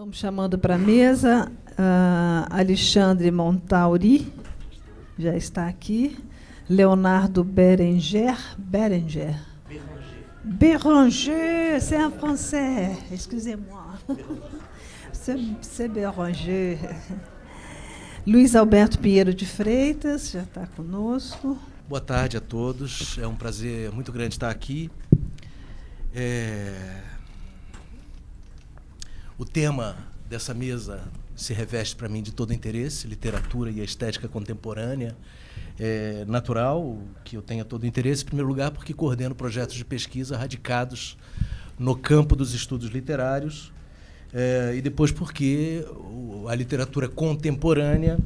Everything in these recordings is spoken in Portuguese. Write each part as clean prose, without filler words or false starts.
Vamos chamando para a mesa Alexandre Montauri, já está aqui. Leonardo Bérenger. Bérenger, c'est en français. Excusez-moi. C'est Bérenger. Luiz Alberto Pinheiro de Freitas, já está conosco. Boa tarde a todos. É um prazer muito grande estar aqui. O tema dessa mesa se reveste para mim de todo interesse, literatura e a estética contemporânea. É natural que eu tenha todo interesse, em primeiro lugar, porque coordeno projetos de pesquisa radicados no campo dos estudos literários, e depois porque a literatura contemporânea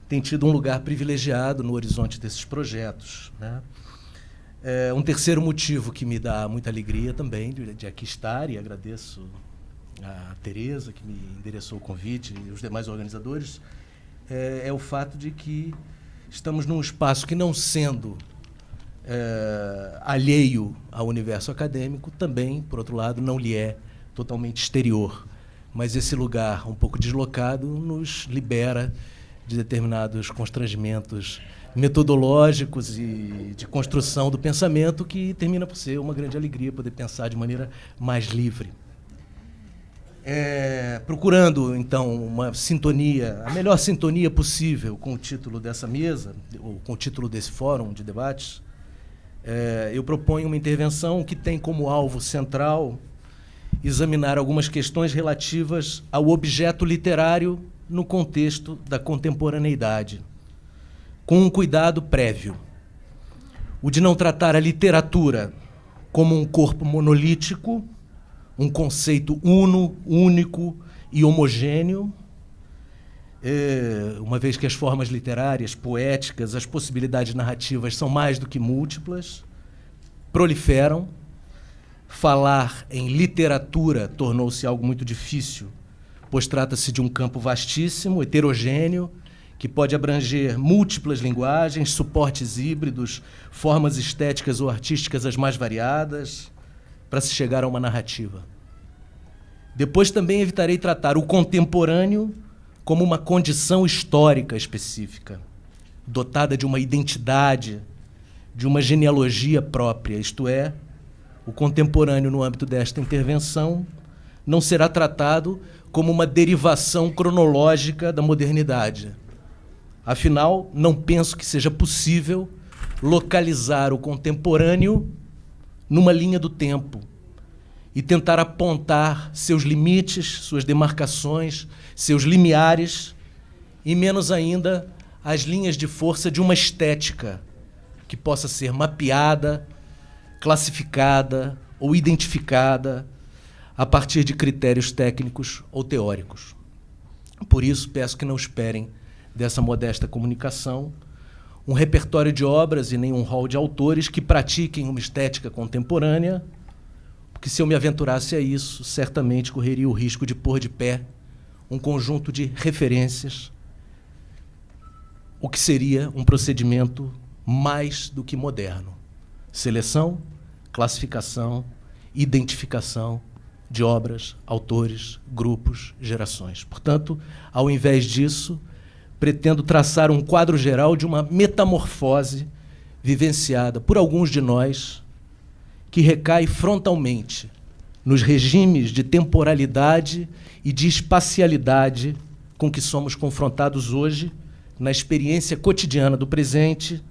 tem tido um lugar privilegiado no horizonte desses projetos, né? Um terceiro motivo que me dá muita alegria também de aqui estar, e agradeço a Tereza, que me endereçou o convite, e os demais organizadores, é o fato de que estamos num espaço que, não sendo alheio ao universo acadêmico, também, por outro lado, não lhe é totalmente exterior. Mas esse lugar um pouco deslocado nos libera de determinados constrangimentos metodológicos e de construção do pensamento, que termina por ser uma grande alegria poder pensar de maneira mais livre. Procurando, então, uma sintonia, a melhor sintonia possível com o título dessa mesa, ou com o título desse fórum de debates, eu proponho uma intervenção que tem como alvo central examinar algumas questões relativas ao objeto literário no contexto da contemporaneidade, com um cuidado prévio, o de não tratar a literatura como um corpo monolítico, um conceito único e homogêneo, uma vez que as formas literárias, poéticas, as possibilidades narrativas são mais do que múltiplas, proliferam. Falar em literatura tornou-se algo muito difícil, pois trata-se de um campo vastíssimo, heterogêneo, que pode abranger múltiplas linguagens, suportes híbridos, formas estéticas ou artísticas as mais variadas, para se chegar a uma narrativa. Depois também evitarei tratar o contemporâneo como uma condição histórica específica, dotada de uma identidade, de uma genealogia própria, isto é, o contemporâneo, no âmbito desta intervenção, não será tratado como uma derivação cronológica da modernidade. Afinal, não penso que seja possível localizar o contemporâneo numa linha do tempo e tentar apontar seus limites, suas demarcações, seus limiares, e menos ainda as linhas de força de uma estética que possa ser mapeada, classificada ou identificada a partir de critérios técnicos ou teóricos. Por isso, peço que não esperem dessa modesta comunicação um repertório de obras e nem um hall de autores que pratiquem uma estética contemporânea, porque se eu me aventurasse a isso, certamente correria o risco de pôr de pé um conjunto de referências, o que seria um procedimento mais do que moderno. Seleção, classificação, identificação de obras, autores, grupos, gerações. Portanto, ao invés disso, pretendo traçar um quadro geral de uma metamorfose vivenciada por alguns de nós, que recai frontalmente nos regimes de temporalidade e de espacialidade com que somos confrontados hoje, na experiência cotidiana do presente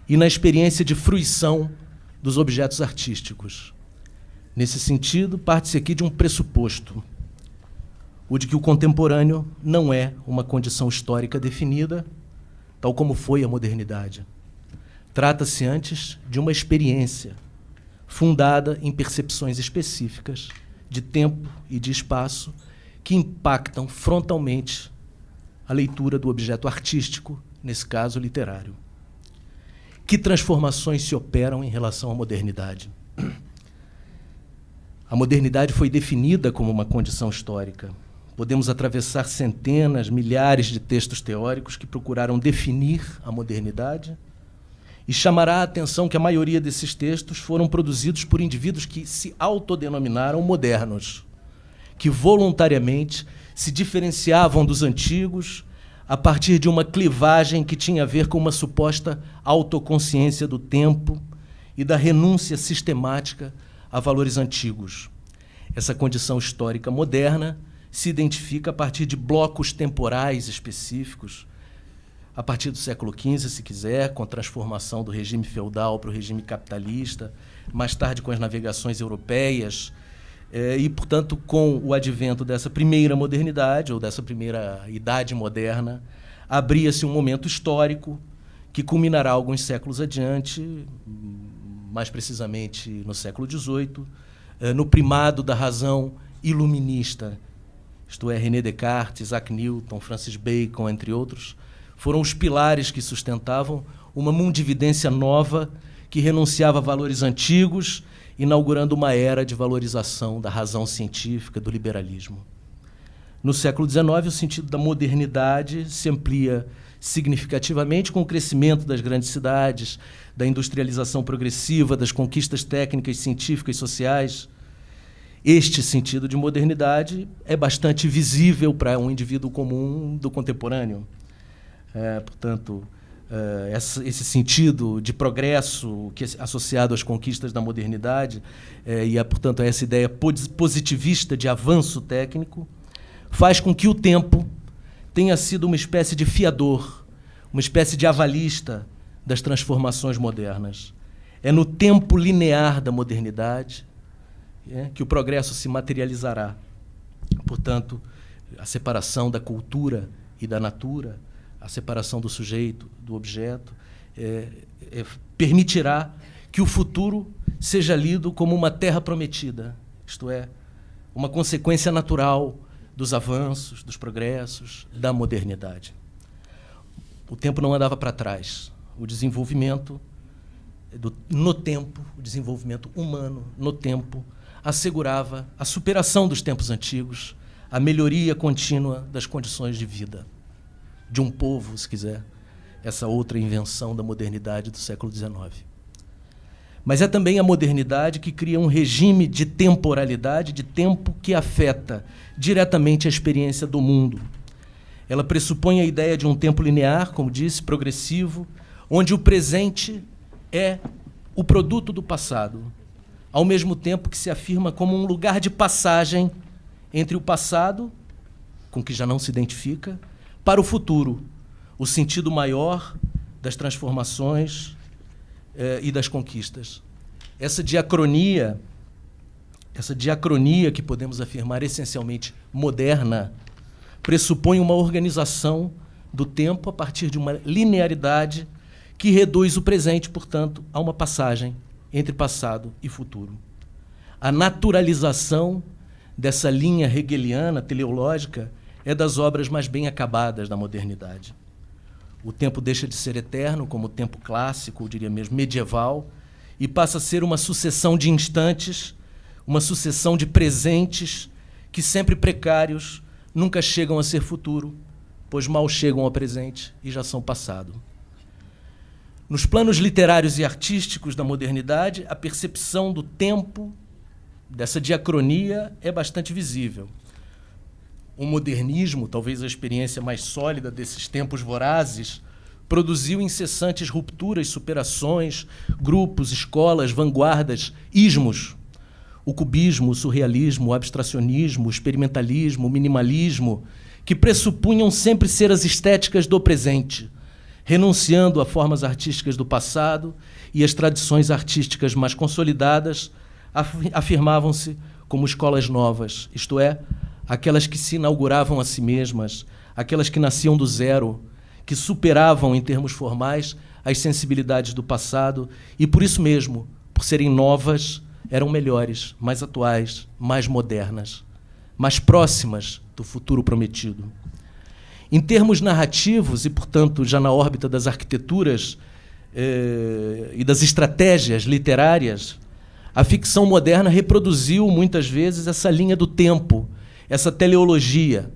e na experiência de fruição dos objetos artísticos. Nesse sentido, parte-se aqui de um pressuposto, o de que o contemporâneo não é uma condição histórica definida, tal como foi a modernidade. Trata-se antes de uma experiência fundada em percepções específicas de tempo e de espaço que impactam frontalmente a leitura do objeto artístico, nesse caso literário. Que transformações se operam em relação à modernidade? A modernidade foi definida como uma condição histórica. Podemos atravessar centenas, milhares de textos teóricos que procuraram definir a modernidade, e chamará a atenção que a maioria desses textos foram produzidos por indivíduos que se autodenominaram modernos, que voluntariamente se diferenciavam dos antigos a partir de uma clivagem que tinha a ver com uma suposta autoconsciência do tempo e da renúncia sistemática a valores antigos. Essa condição histórica moderna se identifica a partir de blocos temporais específicos, a partir do século XV, se quiser, com a transformação do regime feudal para o regime capitalista, mais tarde com as navegações europeias, e, portanto, com o advento dessa primeira modernidade, ou dessa primeira idade moderna, abria-se um momento histórico que culminará alguns séculos adiante, mais precisamente no século XVIII, no primado da razão iluminista, isto é, René Descartes, Isaac Newton, Francis Bacon, entre outros, foram os pilares que sustentavam uma mundividência nova que renunciava a valores antigos, inaugurando uma era de valorização da razão científica, do liberalismo. No século XIX, o sentido da modernidade se amplia significativamente com o crescimento das grandes cidades, da industrialização progressiva, das conquistas técnicas, científicas e sociais. Este sentido de modernidade é bastante visível para um indivíduo comum do contemporâneo. Portanto, esse sentido de progresso que é associado às conquistas da modernidade e, portanto, a essa ideia positivista de avanço técnico faz com que o tempo tenha sido uma espécie de fiador, uma espécie de avalista das transformações modernas. É no tempo linear da modernidade que o progresso se materializará. Portanto, a separação da cultura e da natura, a separação do sujeito, do objeto, permitirá que o futuro seja lido como uma terra prometida, isto é, uma consequência natural dos avanços, dos progressos, da modernidade. O tempo não andava para trás. O desenvolvimento no tempo, o desenvolvimento humano no tempo, assegurava a superação dos tempos antigos, a melhoria contínua das condições de vida de um povo, se quiser, essa outra invenção da modernidade do século XIX. Mas é também a modernidade que cria um regime de temporalidade, de tempo que afeta diretamente a experiência do mundo. Ela pressupõe a ideia de um tempo linear, como disse, progressivo, onde o presente é o produto do passado, ao mesmo tempo que se afirma como um lugar de passagem entre o passado, com que já não se identifica, para o futuro, o sentido maior das transformações e das conquistas. Essa diacronia que podemos afirmar essencialmente moderna, pressupõe uma organização do tempo a partir de uma linearidade que reduz o presente, portanto, a uma passagem entre passado e futuro. A naturalização dessa linha hegeliana, teleológica, é das obras mais bem acabadas da modernidade. O tempo deixa de ser eterno, como o tempo clássico, ou diria mesmo medieval, e passa a ser uma sucessão de instantes, uma sucessão de presentes que, sempre precários, nunca chegam a ser futuro, pois mal chegam ao presente e já são passado. Nos planos literários e artísticos da modernidade, a percepção do tempo, dessa diacronia, é bastante visível. O modernismo, talvez a experiência mais sólida desses tempos vorazes, produziu incessantes rupturas, superações, grupos, escolas, vanguardas, ismos. O cubismo, o surrealismo, o abstracionismo, o experimentalismo, o minimalismo, que pressupunham sempre ser as estéticas do presente, renunciando a formas artísticas do passado, e as tradições artísticas mais consolidadas afirmavam-se como escolas novas, isto é, aquelas que se inauguravam a si mesmas, aquelas que nasciam do zero, que superavam, em termos formais, as sensibilidades do passado e, por isso mesmo, por serem novas, eram melhores, mais atuais, mais modernas, mais próximas do futuro prometido. Em termos narrativos, e, portanto, já na órbita das arquiteturas e das estratégias literárias, a ficção moderna reproduziu, muitas vezes, essa linha do tempo, essa teleologia.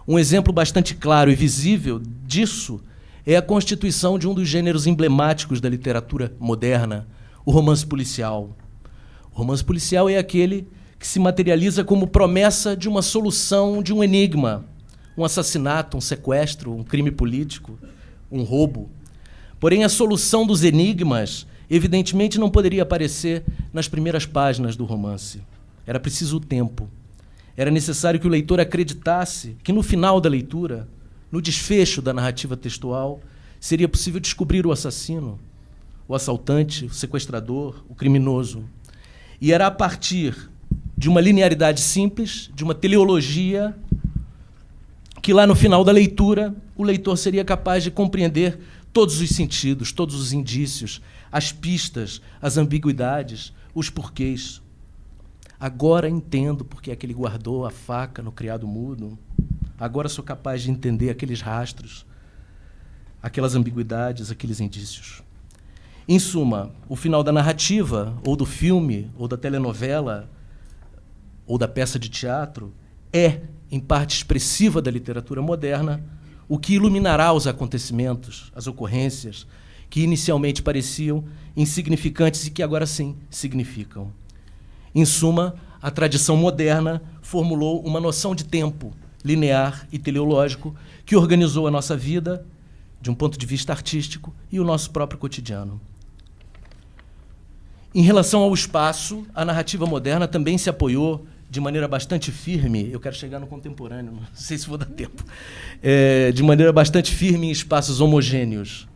Um exemplo bastante claro e visível disso é a constituição de um dos gêneros emblemáticos da literatura moderna, o romance policial. O romance policial é aquele que se materializa como promessa de uma solução de um enigma, um assassinato, um sequestro, um crime político, um roubo. Porém, a solução dos enigmas, evidentemente, não poderia aparecer nas primeiras páginas do romance. Era preciso o tempo. Era necessário que o leitor acreditasse que, no final da leitura, no desfecho da narrativa textual, seria possível descobrir o assassino, o assaltante, o sequestrador, o criminoso. E era a partir de uma linearidade simples, de uma teleologia, que lá no final da leitura o leitor seria capaz de compreender todos os sentidos, todos os indícios, as pistas, as ambiguidades, os porquês. Agora entendo porque é que ele guardou a faca no criado mudo. Agora sou capaz de entender aqueles rastros, aquelas ambiguidades, aqueles indícios. Em suma, o final da narrativa, ou do filme, ou da telenovela, ou da peça de teatro, é, em parte expressiva da literatura moderna, o que iluminará os acontecimentos, as ocorrências, que inicialmente pareciam insignificantes e que agora sim significam. Em suma, a tradição moderna formulou uma noção de tempo linear e teleológico que organizou a nossa vida, de um ponto de vista artístico, e o nosso próprio cotidiano. Em relação ao espaço, a narrativa moderna também se apoiou de maneira bastante firme, eu quero chegar no contemporâneo, não sei se vou dar tempo, de maneira bastante firme em espaços homogêneos.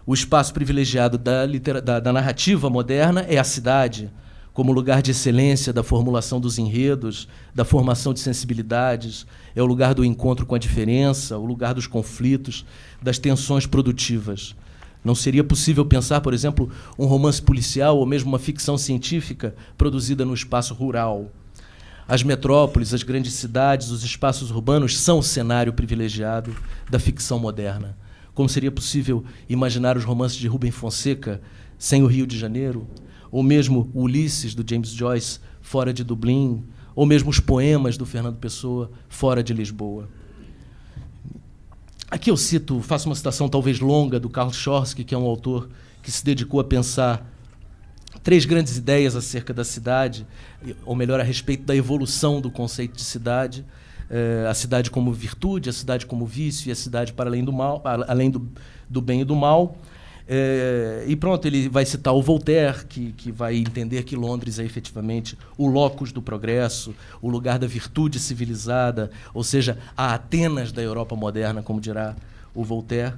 O espaço privilegiado da narrativa moderna é a cidade, como lugar de excelência da formulação dos enredos, da formação de sensibilidades, é o lugar do encontro com a diferença, o lugar dos conflitos, das tensões produtivas. Não seria possível pensar, por exemplo, um romance policial ou mesmo uma ficção científica produzida no espaço rural. As metrópoles, as grandes cidades, os espaços urbanos são o cenário privilegiado da ficção moderna. Como seria possível imaginar os romances de Rubem Fonseca sem o Rio de Janeiro? Ou mesmo o Ulisses, do James Joyce, fora de Dublin? Ou mesmo os poemas do Fernando Pessoa, fora de Lisboa? Aqui eu faço uma citação talvez longa do Karl Chorsky, que é um autor que se dedicou a pensar 3 grandes ideias acerca da cidade, ou melhor, a respeito da evolução do conceito de cidade, a cidade como virtude, a cidade como vício e a cidade para além do mal, além do bem e do mal. E pronto, ele vai citar o Voltaire, que vai entender que Londres é efetivamente o locus do progresso, o lugar da virtude civilizada, ou seja, a Atenas da Europa moderna, como dirá o Voltaire,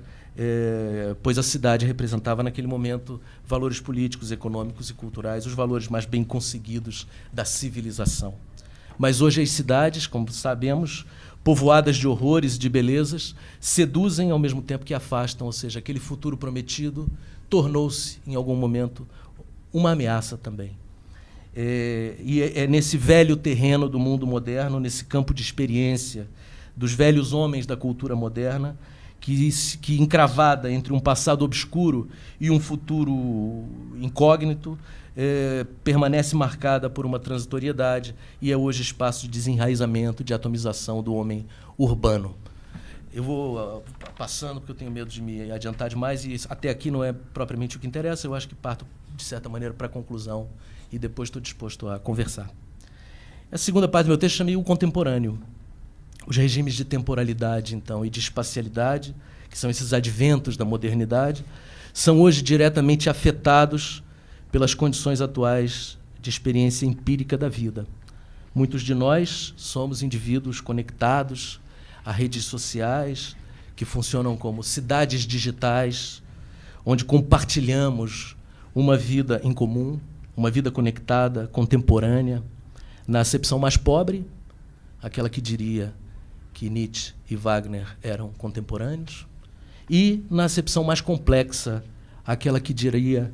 pois a cidade representava naquele momento valores políticos, econômicos e culturais, os valores mais bem conseguidos da civilização. Mas hoje as cidades, como sabemos, povoadas de horrores e de belezas, seduzem ao mesmo tempo que afastam, ou seja, aquele futuro prometido tornou-se, em algum momento, uma ameaça também. E é nesse velho terreno do mundo moderno, nesse campo de experiência dos velhos homens da cultura moderna, que encravada entre um passado obscuro e um futuro incógnito, permanece marcada por uma transitoriedade e é hoje espaço de desenraizamento, de atomização do homem urbano. Eu vou passando porque eu tenho medo de me adiantar demais e até aqui não é propriamente o que interessa, eu acho que parto, de certa maneira, para a conclusão e depois estou disposto a conversar. A segunda parte do meu texto chamei o contemporâneo. Os regimes de temporalidade, então, e de espacialidade, que são esses adventos da modernidade, são hoje diretamente afetados pelas condições atuais de experiência empírica da vida. Muitos de nós somos indivíduos conectados a redes sociais, que funcionam como cidades digitais, onde compartilhamos uma vida em comum, uma vida conectada, contemporânea. Na acepção mais pobre, aquela que diria que Nietzsche e Wagner eram contemporâneos, e na acepção mais complexa, aquela que diria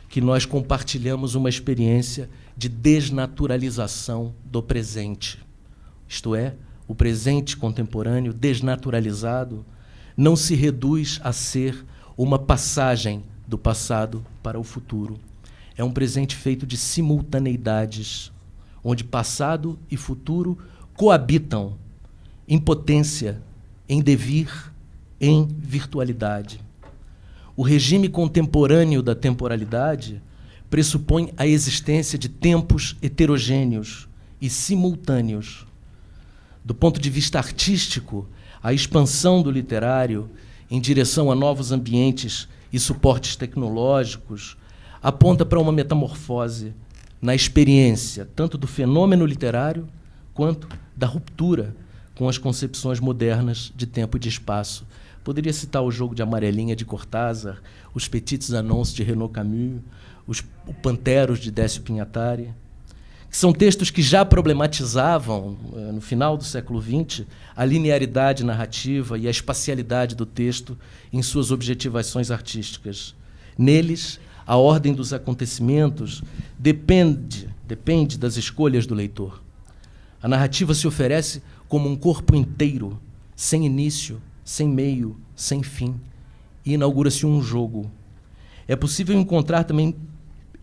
que nós compartilhamos uma experiência de desnaturalização do presente. Isto é, o presente contemporâneo desnaturalizado não se reduz a ser uma passagem do passado para o futuro. É um presente feito de simultaneidades, onde passado e futuro coabitam em potência, em devir, em virtualidade. O regime contemporâneo da temporalidade pressupõe a existência de tempos heterogêneos e simultâneos. Do ponto de vista artístico, a expansão do literário em direção a novos ambientes e suportes tecnológicos aponta para uma metamorfose na experiência tanto do fenômeno literário quanto da ruptura com as concepções modernas de tempo e de espaço. Poderia citar o Jogo de Amarelinha de Cortázar, os Petites Annonces de Renaud Camus, o Panteros de Décio Pinhatari, que são textos que já problematizavam, no final do século XX, a linearidade narrativa e a espacialidade do texto em suas objetivações artísticas. Neles, a ordem dos acontecimentos depende das escolhas do leitor. A narrativa se oferece como um corpo inteiro, sem início, sem meio, sem fim, e inaugura-se um jogo. É possível encontrar também,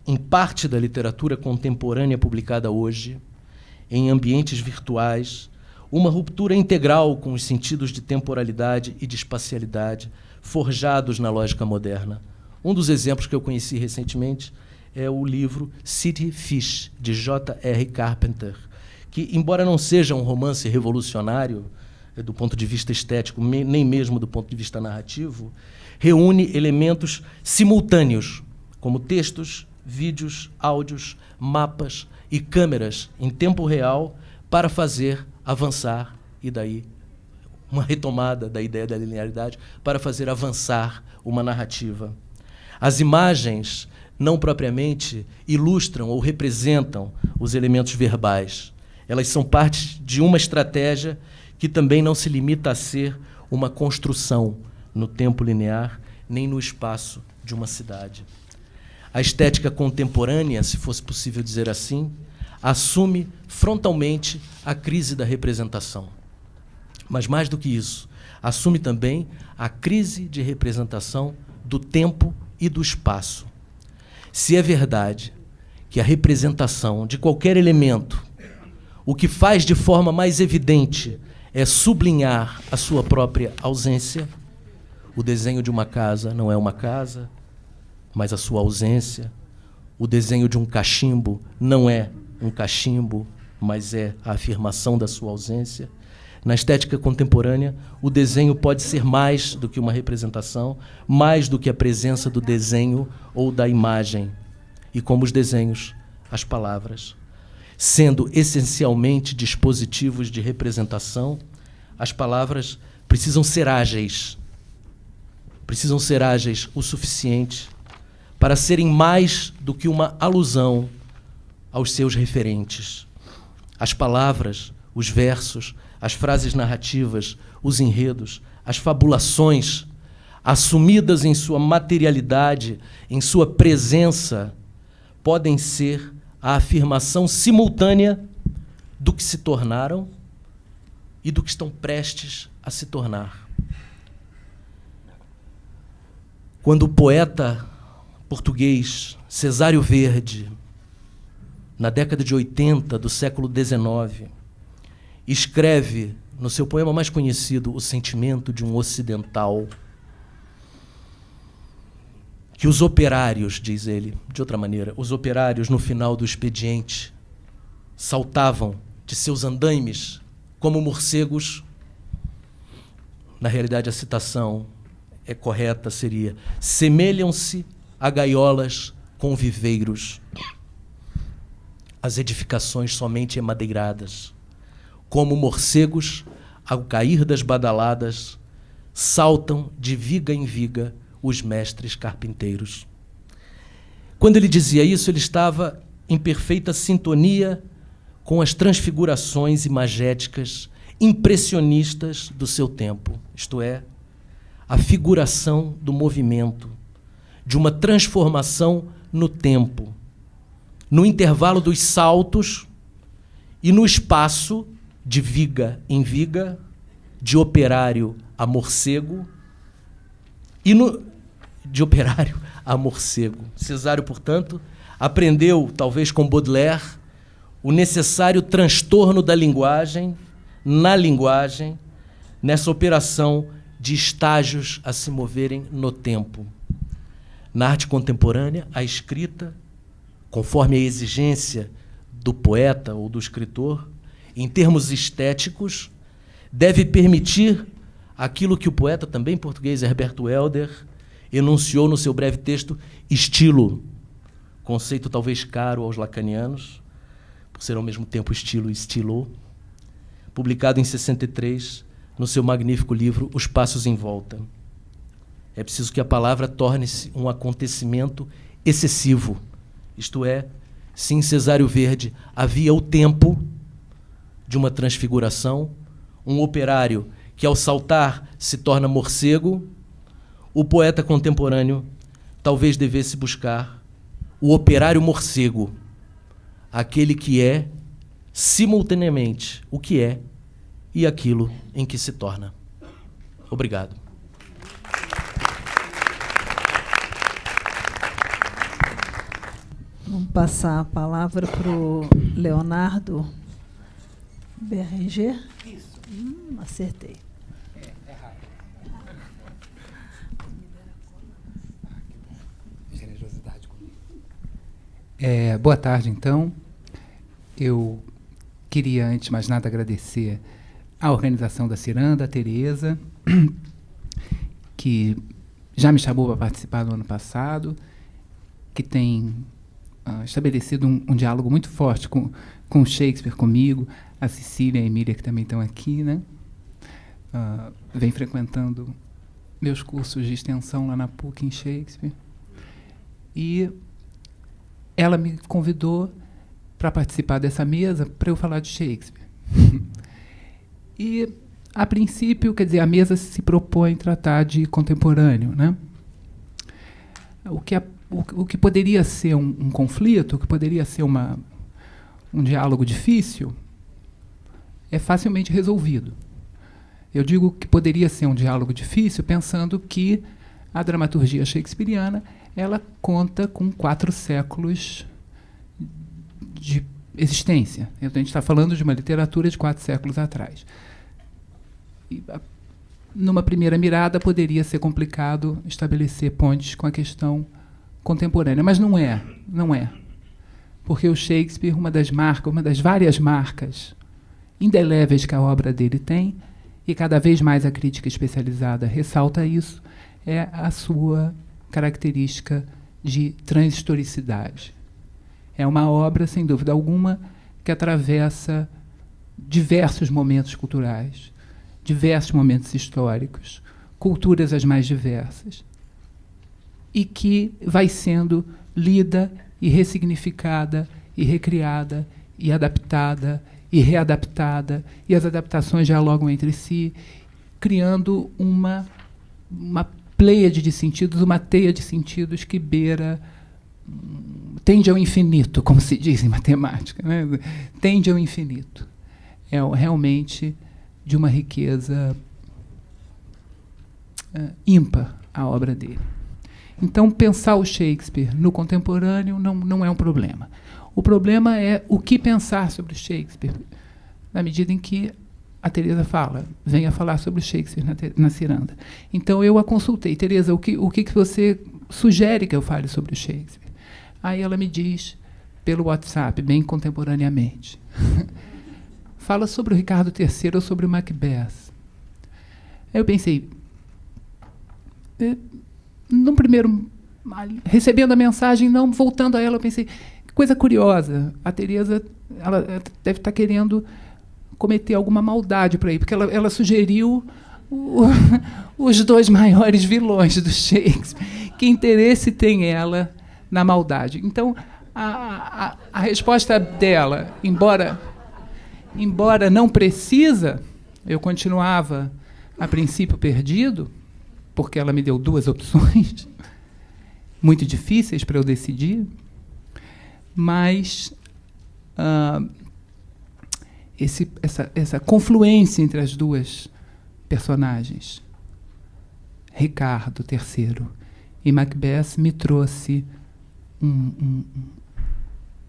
em parte da literatura contemporânea publicada hoje, em ambientes virtuais, uma ruptura integral com os sentidos de temporalidade e de espacialidade forjados na lógica moderna. Um dos exemplos que eu conheci recentemente é o livro City Fish, de J.R. Carpenter, que, embora não seja um romance revolucionário do ponto de vista estético, nem mesmo do ponto de vista narrativo, reúne elementos simultâneos, como textos, vídeos, áudios, mapas e câmeras em tempo real para fazer avançar, e daí uma retomada da ideia da linearidade, para fazer avançar uma narrativa. As imagens não propriamente ilustram ou representam os elementos verbais. Elas são parte de uma estratégia que também não se limita a ser uma construção no tempo linear, nem no espaço de uma cidade. A estética contemporânea, se fosse possível dizer assim, assume frontalmente a crise da representação. Mas, mais do que isso, assume também a crise de representação do tempo e do espaço. Se é verdade que a representação de qualquer elemento, o que faz de forma mais evidente é sublinhar a sua própria ausência, o desenho de uma casa não é uma casa, mas a sua ausência. O desenho de um cachimbo não é um cachimbo, mas é a afirmação da sua ausência. Na estética contemporânea, o desenho pode ser mais do que uma representação, mais do que a presença do desenho ou da imagem. E como os desenhos, as palavras. Sendo essencialmente dispositivos de representação, as palavras precisam ser ágeis o suficiente para serem mais do que uma alusão aos seus referentes. As palavras, os versos, as frases narrativas, os enredos, as fabulações, assumidas em sua materialidade, em sua presença, podem ser a afirmação simultânea do que se tornaram e do que estão prestes a se tornar. Quando o poeta português Cesário Verde, na década de 80 do século XIX, escreve no seu poema mais conhecido, O Sentimento de um Ocidental, que os operários, diz ele, de outra maneira, os operários no final do expediente saltavam de seus andaimes como morcegos. Na realidade, a citação é correta, seria: semelham-se a gaiolas com viveiros, as edificações somente emadeiradas. Como morcegos, ao cair das badaladas, saltam de viga em viga os mestres carpinteiros. Quando ele dizia isso, ele estava em perfeita sintonia com as transfigurações imagéticas impressionistas do seu tempo, isto é, a figuração do movimento, de uma transformação no tempo, no intervalo dos saltos e no espaço de viga em viga, de operário a morcego, de operário a morcego. Cesário, portanto, aprendeu, talvez com Baudelaire, o necessário transtorno da linguagem, na linguagem, nessa operação de estágios a se moverem no tempo. Na arte contemporânea, a escrita, conforme a exigência do poeta ou do escritor, em termos estéticos, deve permitir aquilo que o poeta, também português, Herberto Helder, enunciou no seu breve texto, estilo, conceito talvez caro aos lacanianos, por ser ao mesmo tempo estilo e estilo, publicado em 63, no seu magnífico livro Os Passos em Volta. É preciso que a palavra torne-se um acontecimento excessivo, isto é, se em Cesário Verde havia o tempo de uma transfiguração, um operário que ao saltar se torna morcego, o poeta contemporâneo talvez devesse buscar o operário morcego, aquele que é, simultaneamente, o que é e aquilo em que se torna. Obrigado. Vamos passar a palavra para o Leonardo Berenger. Isso. Acertei. É rápido. Generosidade comigo. Boa tarde, então. Eu queria, antes de mais nada, agradecer à organização da Ciranda, a Tereza, que já me chamou para participar no ano passado, que tem estabelecido um diálogo muito forte com Shakespeare, comigo, a Cecília e a Emília, que também estão aqui, né? Vem frequentando meus cursos de extensão lá na PUC, em Shakespeare. E ela me convidou para participar dessa mesa para eu falar de Shakespeare. E, a princípio, quer dizer, a mesa se propõe a tratar de contemporâneo, né? O que poderia ser um conflito, o que poderia ser um diálogo difícil, é facilmente resolvido. Eu digo que poderia ser um diálogo difícil pensando que a dramaturgia shakespeariana ela conta com 4 séculos de existência. A gente está falando de uma literatura de 4 séculos atrás. E, numa primeira mirada, poderia ser complicado estabelecer pontes com a questão contemporânea, mas não é. Porque o Shakespeare, uma das várias marcas indeléveis que a obra dele tem, e cada vez mais a crítica especializada ressalta isso, é a sua característica de transhistoricidade. É uma obra, sem dúvida alguma, que atravessa diversos momentos culturais, diversos momentos históricos, culturas as mais diversas, e que vai sendo lida e ressignificada e recriada e adaptada e readaptada, e as adaptações dialogam entre si, criando uma pleiade de sentidos, uma teia de sentidos que tende ao infinito, como se diz em matemática, né? Tende ao infinito. É realmente de uma riqueza ímpar a obra dele. Então, pensar o Shakespeare no contemporâneo não é um problema. O problema é o que pensar sobre o Shakespeare, na medida em que a Tereza venha falar sobre o Shakespeare na Ciranda. Então, eu a consultei. Tereza, o que você sugere que eu fale sobre o Shakespeare? Aí ela me diz, pelo WhatsApp, bem contemporaneamente, fala sobre o Ricardo III ou sobre o Macbeth. Aí eu pensei, no primeiro, recebendo a mensagem, não voltando a ela, eu pensei, que coisa curiosa, a Tereza ela deve estar querendo cometer alguma maldade por aí, porque ela sugeriu os 2 maiores vilões do Shakespeare. Que interesse tem ela na maldade? Então, a resposta dela, embora não precisa, eu continuava, a princípio, perdido, porque ela me deu 2 opções muito difíceis para eu decidir, mas essa confluência entre as 2 personagens, Ricardo III e Macbeth, me trouxe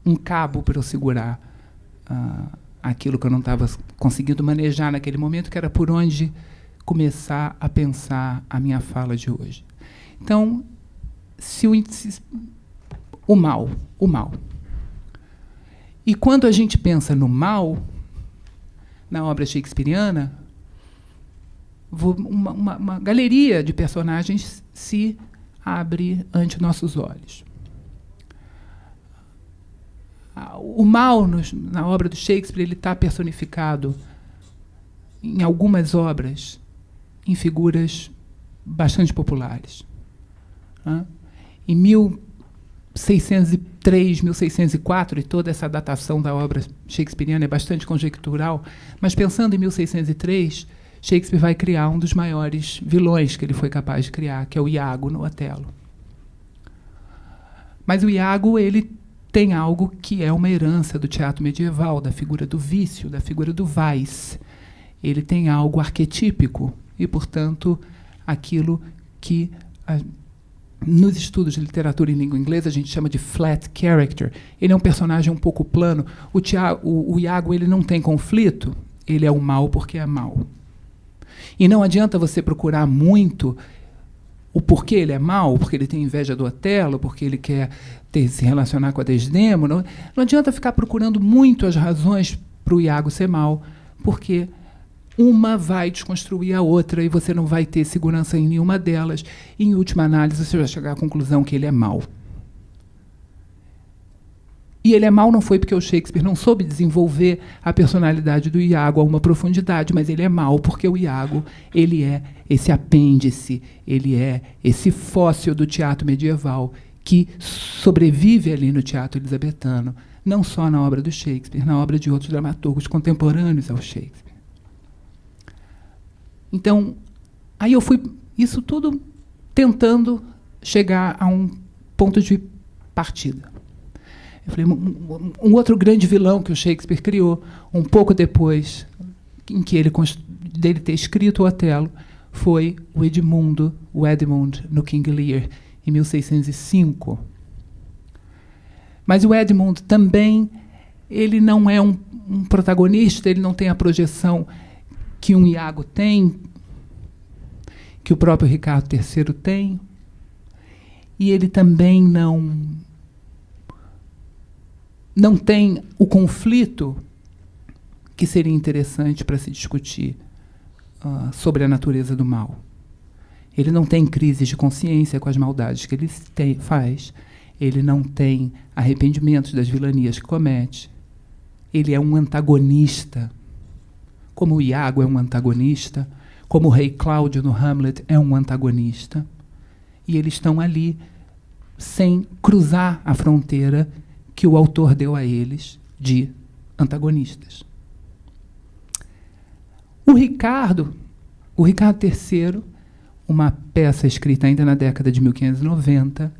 um cabo para eu segurar aquilo que eu não estava conseguindo manejar naquele momento, que era por onde começar a pensar a minha fala de hoje. Então, o mal. E quando a gente pensa no mal, na obra shakespeariana, uma galeria de personagens se abre ante nossos olhos. O mal, na obra do Shakespeare, ele está personificado em algumas obras em figuras bastante populares. Em 1603, 1604, e toda essa datação da obra shakespeariana é bastante conjectural, mas pensando em 1603, Shakespeare vai criar um dos maiores vilões que ele foi capaz de criar, que é o Iago no Otelo. Mas o Iago, ele tem algo que é uma herança do teatro medieval, da figura do vício, da figura do vice. Ele tem algo arquetípico e, portanto, aquilo que nos estudos de literatura em língua inglesa a gente chama de flat character. Ele é um personagem um pouco plano. O Iago, ele não tem conflito, ele é o mal porque é mal. E não adianta você procurar muito o porquê ele é mau, porque ele tem inveja do Otelo, porque ele quer se relacionar com a Desdémona. Não adianta ficar procurando muito as razões para o Iago ser mau, porque uma vai desconstruir a outra e você não vai ter segurança em nenhuma delas. E, em última análise, você vai chegar à conclusão que ele é mau. E ele é mau não foi porque o Shakespeare não soube desenvolver a personalidade do Iago a uma profundidade, mas ele é mau porque o Iago, ele é esse apêndice, ele é esse fóssil do teatro medieval que sobrevive ali no teatro elisabetano, não só na obra do Shakespeare, na obra de outros dramaturgos contemporâneos ao Shakespeare. Então, aí eu fui, isso tudo tentando chegar a um ponto de partida. Eu falei, um outro grande vilão que o Shakespeare criou, um pouco depois em que dele ter escrito o Otelo, foi o Edmund no King Lear, em 1605. Mas o Edmund também, ele não é um protagonista, ele não tem a projeção que um Iago tem, que o próprio Ricardo III tem, e ele também não tem o conflito que seria interessante para se discutir sobre a natureza do mal. Ele não tem crises de consciência com as maldades que ele faz. Ele não tem arrependimentos das vilanias que comete. Ele é um antagonista, como o Iago é um antagonista, como o rei Cláudio no Hamlet é um antagonista. E eles estão ali sem cruzar a fronteira que o autor deu a eles de antagonistas. O Ricardo III, uma peça escrita ainda na década de 1590,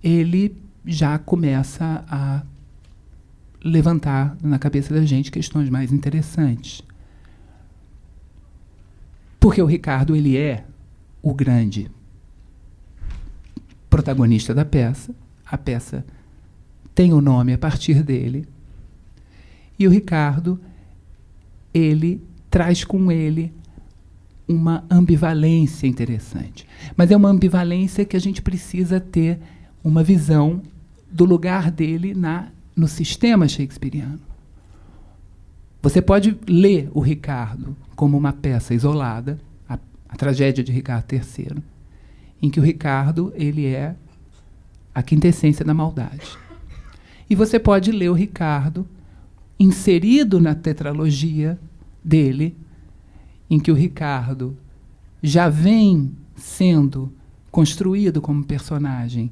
ele já começa a levantar na cabeça da gente questões mais interessantes. Porque o Ricardo, ele é o grande protagonista da peça, a peça tem o nome a partir dele, e o Ricardo, ele traz com ele uma ambivalência interessante. Mas é uma ambivalência que a gente precisa ter uma visão do lugar dele no sistema shakespeariano. Você pode ler o Ricardo como uma peça isolada, a tragédia de Ricardo III, em que o Ricardo, ele é a quintessência da maldade. E você pode ler o Ricardo inserido na tetralogia dele, em que o Ricardo já vem sendo construído como personagem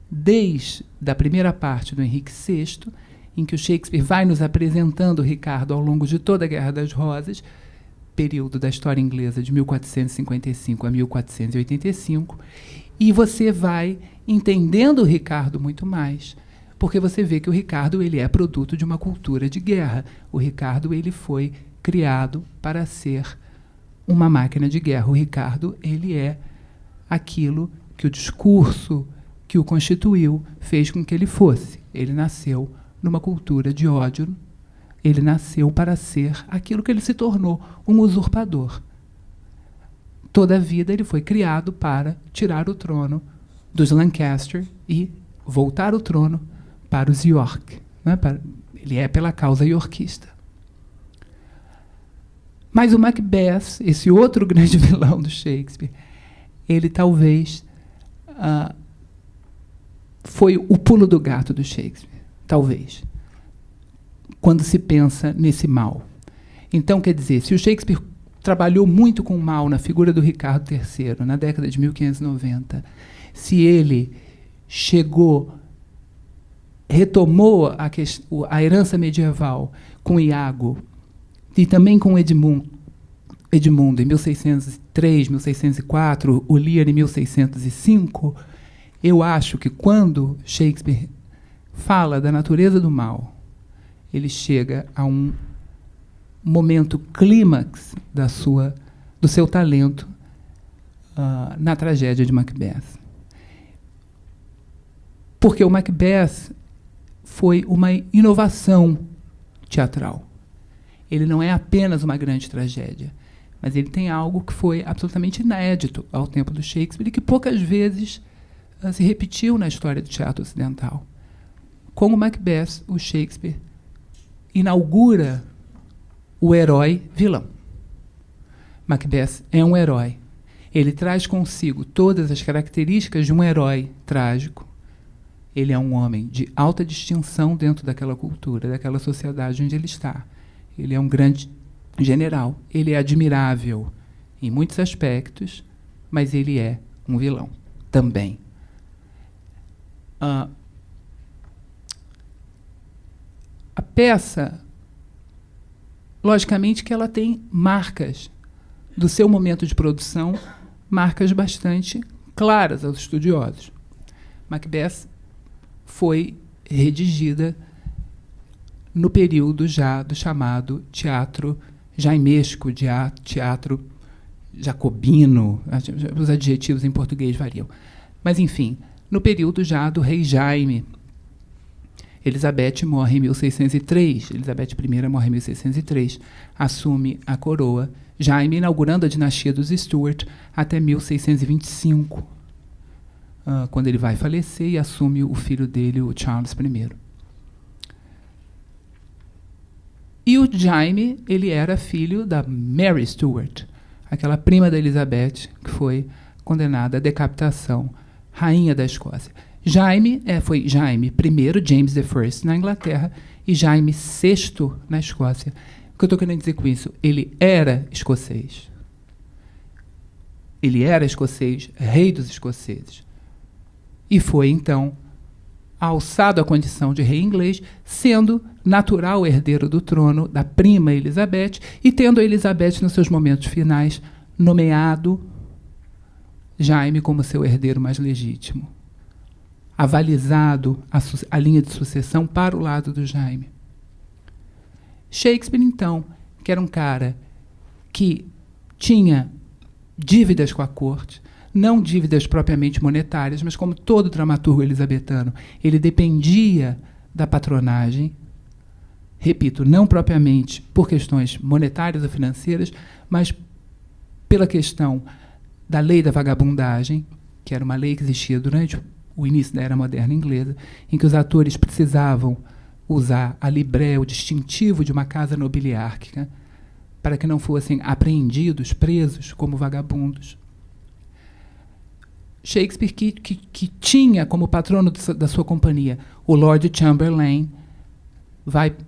desde a primeira parte do Henrique VI, em que o Shakespeare vai nos apresentando o Ricardo ao longo de toda a Guerra das Rosas, período da história inglesa de 1455 a 1485, e você vai entendendo o Ricardo muito mais, porque você vê que o Ricardo, ele é produto de uma cultura de guerra. O Ricardo, ele foi criado para ser uma máquina de guerra. O Ricardo, ele é aquilo que o discurso que o constituiu fez com que ele fosse. Ele nasceu numa cultura de ódio. Ele nasceu para ser aquilo que ele se tornou, um usurpador. Toda a vida ele foi criado para tirar o trono dos Lancaster e voltar o trono para os York, Né? Ele é pela causa iorquista. Mas o Macbeth, esse outro grande vilão do Shakespeare, ele talvez foi o pulo do gato do Shakespeare, talvez, quando se pensa nesse mal. Então, quer dizer, se o Shakespeare trabalhou muito com o mal na figura do Ricardo III, na década de 1590, se ele retomou a herança medieval com Iago e também com Edmundo em 1603, 1604, o Lear em 1605, eu acho que quando Shakespeare fala da natureza do mal, ele chega a um momento clímax do seu talento na tragédia de Macbeth. Porque o Macbeth foi uma inovação teatral. Ele não é apenas uma grande tragédia, mas ele tem algo que foi absolutamente inédito ao tempo do Shakespeare e que poucas vezes se repetiu na história do teatro ocidental. Com o Macbeth, o Shakespeare inaugura o herói vilão. Macbeth é um herói. Ele traz consigo todas as características de um herói trágico. Ele é um homem de alta distinção dentro daquela cultura, daquela sociedade onde ele está. Ele é um grande general. Ele é admirável em muitos aspectos, mas ele é um vilão também. A peça, logicamente que ela tem marcas do seu momento de produção, marcas bastante claras aos estudiosos. Macbeth foi redigida no período já do chamado teatro jaimesco, teatro jacobino, os adjetivos em português variam. Mas, enfim, no período já do rei Jaime. Elizabeth morre em 1603, Elizabeth I morre em 1603, assume a coroa, Jaime inaugurando a dinastia dos Stuart até 1625, quando ele vai falecer e assume o filho dele, o Charles I. E o Jaime, ele era filho da Mary Stuart, aquela prima da Elizabeth, que foi condenada à decapitação, rainha da Escócia. Jaime foi Jaime I, James I na Inglaterra, e Jaime VI na Escócia. O que eu estou querendo dizer com isso? Ele era escocês. Ele era escocês, rei dos escoceses. E foi, então, alçado à condição de rei inglês, sendo natural herdeiro do trono da prima Elizabeth, e tendo a Elizabeth, nos seus momentos finais, nomeado Jaime como seu herdeiro mais legítimo, avalizado a linha de sucessão para o lado do Jaime. Shakespeare, então, que era um cara que tinha dívidas com a corte, não dívidas propriamente monetárias, mas como todo dramaturgo elizabetano, ele dependia da patronagem, repito, não propriamente por questões monetárias ou financeiras, mas pela questão da lei da vagabundagem, que era uma lei que existia durante o início da Era Moderna Inglesa, em que os atores precisavam usar a libré, o distintivo de uma casa nobiliárquica, para que não fossem apreendidos, presos como vagabundos. Shakespeare, que tinha como patrono da sua companhia o Lord Chamberlain,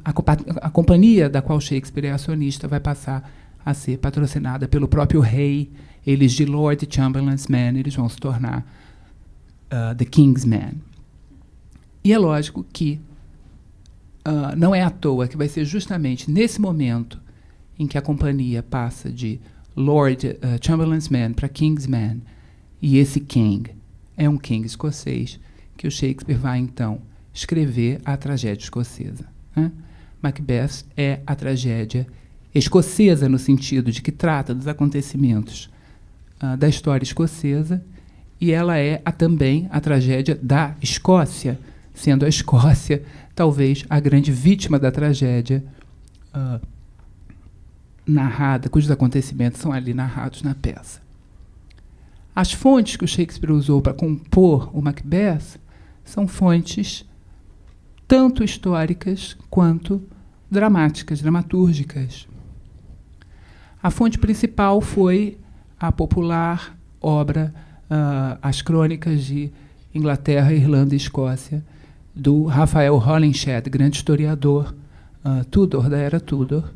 a companhia da qual Shakespeare é acionista vai passar a ser patrocinada pelo próprio rei. Eles, de Lord Chamberlain's Men, eles vão se tornar The King's Men. E é lógico que não é à toa que vai ser justamente nesse momento em que a companhia passa de Lord Chamberlain's Men para King's Men, e esse King é um King escocês, que o Shakespeare vai, então, escrever a tragédia escocesa. Né? Macbeth é a tragédia escocesa, no sentido de que trata dos acontecimentos da história escocesa, e ela é também a tragédia da Escócia, sendo a Escócia talvez a grande vítima da tragédia narrada, cujos acontecimentos são ali narrados na peça. As fontes que o Shakespeare usou para compor o Macbeth são fontes tanto históricas quanto dramáticas, dramatúrgicas. A fonte principal foi a popular obra As Crônicas de Inglaterra, Irlanda e Escócia, do Raphael Holinshed, grande historiador Tudor, da era Tudor,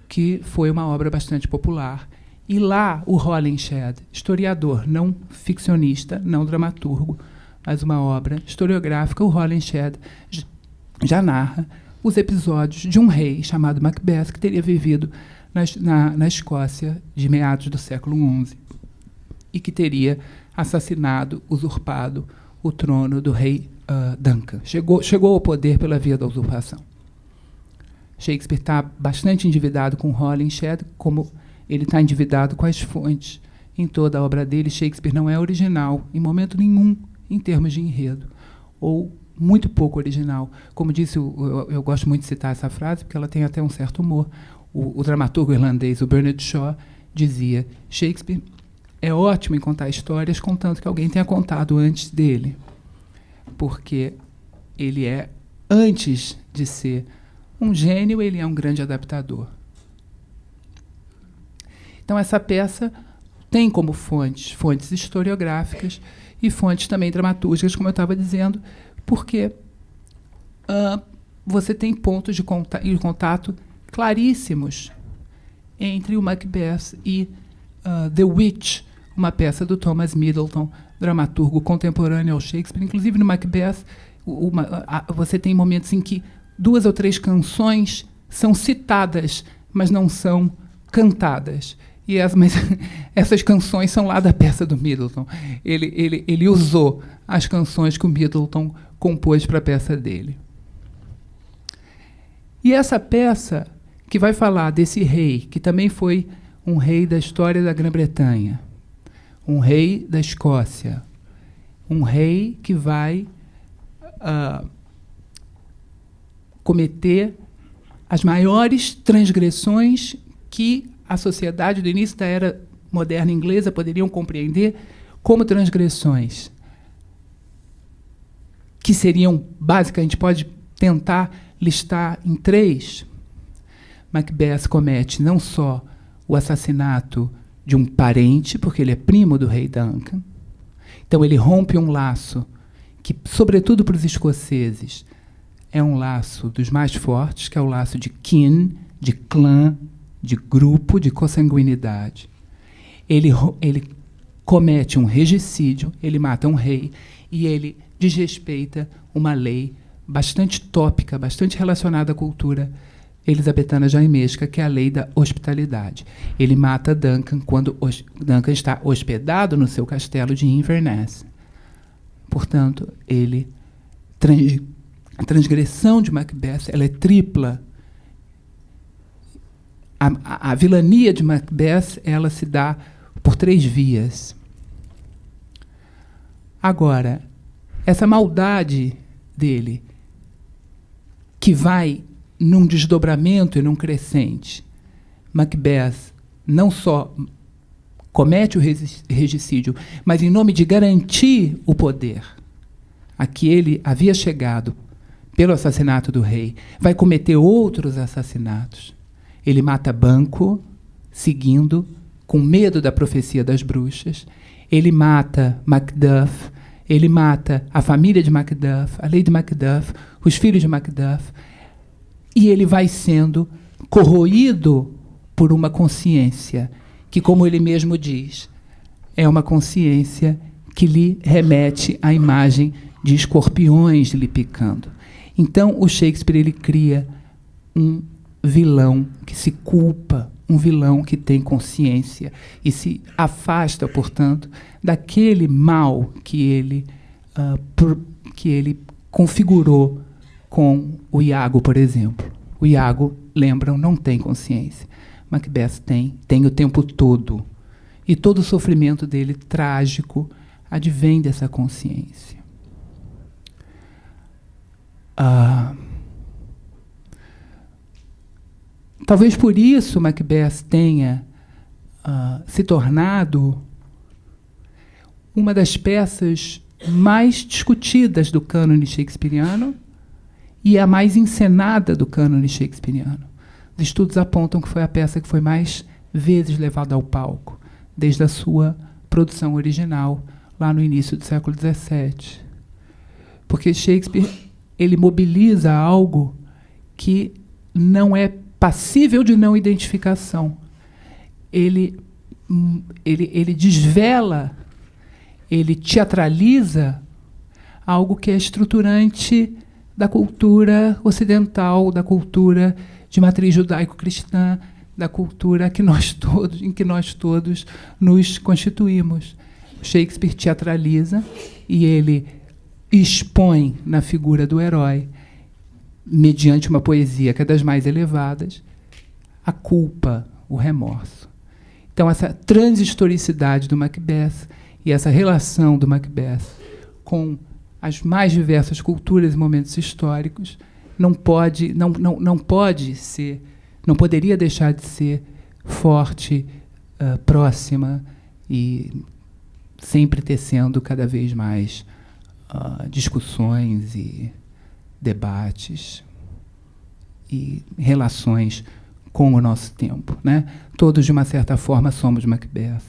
que foi uma obra bastante popular. E lá o Holinshed, historiador, não ficcionista, não dramaturgo, mas uma obra historiográfica, o Holinshed já narra os episódios de um rei chamado Macbeth, que teria vivido na Escócia de meados do século XI e que teria assassinado, usurpado o trono do rei Duncan. Chegou ao poder pela via da usurpação. Shakespeare está bastante endividado com Holinshed, como ele está endividado com as fontes em toda a obra dele. Shakespeare não é original em momento nenhum em termos de enredo, ou muito pouco original. Como disse, eu gosto muito de citar essa frase, porque ela tem até um certo humor. O dramaturgo irlandês, o Bernard Shaw, dizia: Shakespeare é ótimo em contar histórias, contanto que alguém tenha contado antes dele, porque ele é, antes de ser um gênio, ele é um grande adaptador. Então, essa peça tem como fontes historiográficas e fontes também dramatúrgicas, como eu estava dizendo, porque você tem pontos de contato claríssimos entre o Macbeth e The Witch, uma peça do Thomas Middleton, dramaturgo contemporâneo ao Shakespeare. Inclusive, no Macbeth, você tem momentos em que 2 ou 3 canções são citadas, mas não são cantadas. Mas essas canções são lá da peça do Middleton. Ele usou as canções que o Middleton compôs para a peça dele. E essa peça, que vai falar desse rei, que também foi um rei da história da Grã-Bretanha, um rei da Escócia, um rei que vai cometer as maiores transgressões que a sociedade do início da era moderna inglesa poderiam compreender como transgressões, que seriam básicas. A gente pode tentar listar em 3. Macbeth comete não só o assassinato de um parente, porque ele é primo do rei Duncan. Então ele rompe um laço que, sobretudo para os escoceses, é um laço dos mais fortes, que é o laço de kin, de clã, de grupo, de consanguinidade. Ele comete um regicídio, ele mata um rei e ele desrespeita uma lei bastante tópica, bastante relacionada à cultura elisabetana jaimesca, que é a lei da hospitalidade. Ele mata Duncan quando Duncan está hospedado no seu castelo de Inverness. Portanto, a transgressão de Macbeth ela é tripla. A vilania de Macbeth ela se dá por 3 vias. Agora, essa maldade dele, que vai num desdobramento e num crescente, Macbeth não só comete o regicídio, mas em nome de garantir o poder a que ele havia chegado pelo assassinato do rei, vai cometer outros assassinatos. Ele mata Banquo, seguindo, com medo da profecia das bruxas. Ele mata Macduff, ele mata a família de Macduff, a Lady Macduff, os filhos de Macduff, e ele vai sendo corroído por uma consciência que, como ele mesmo diz, é uma consciência que lhe remete à imagem de escorpiões lhe picando. Então, o Shakespeare ele cria um vilão que se culpa, um vilão que tem consciência e se afasta, portanto, daquele mal que ele configurou com o Iago, por exemplo. O Iago, lembram, não tem consciência. Macbeth tem o tempo todo. E todo o sofrimento dele, trágico, advém dessa consciência. Talvez por isso Macbeth tenha se tornado uma das peças mais discutidas do cânone shakespeariano e a mais encenada do cânone shakespeariano. Os estudos apontam que foi a peça que foi mais vezes levada ao palco, desde a sua produção original, lá no início do século XVII. Porque Shakespeare, ele mobiliza algo que não é passível de não identificação. Ele desvela, ele teatraliza algo que é estruturante da cultura ocidental, da cultura de matriz judaico-cristã, da cultura em que nós todos nos constituímos. Shakespeare teatraliza e ele expõe na figura do herói, mediante uma poesia que é das mais elevadas, a culpa, o remorso. Então, essa transhistoricidade do Macbeth e essa relação do Macbeth com as mais diversas culturas e momentos históricos não poderia deixar de ser forte, próxima e sempre tecendo cada vez mais discussões e debates e relações com o nosso tempo, né? Todos, de uma certa forma, somos Macbeth.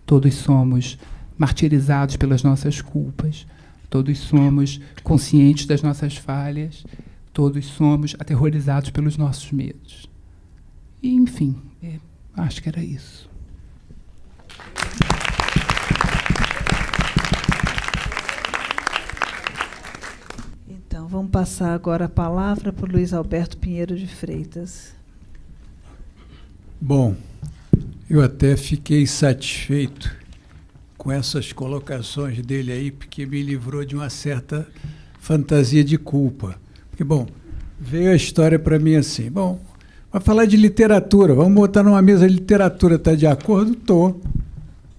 Todos somos martirizados pelas nossas culpas. Todos somos conscientes das nossas falhas. Todos somos aterrorizados pelos nossos medos. E, enfim, acho que era isso. Então, vamos passar agora a palavra para o Luiz Alberto Pinheiro de Freitas. Bom, eu até fiquei satisfeito com essas colocações dele aí, porque me livrou de uma certa fantasia de culpa. Porque, bom, veio a história para mim assim, bom, vai falar de literatura, vamos botar numa mesa de literatura, está de acordo? Estou.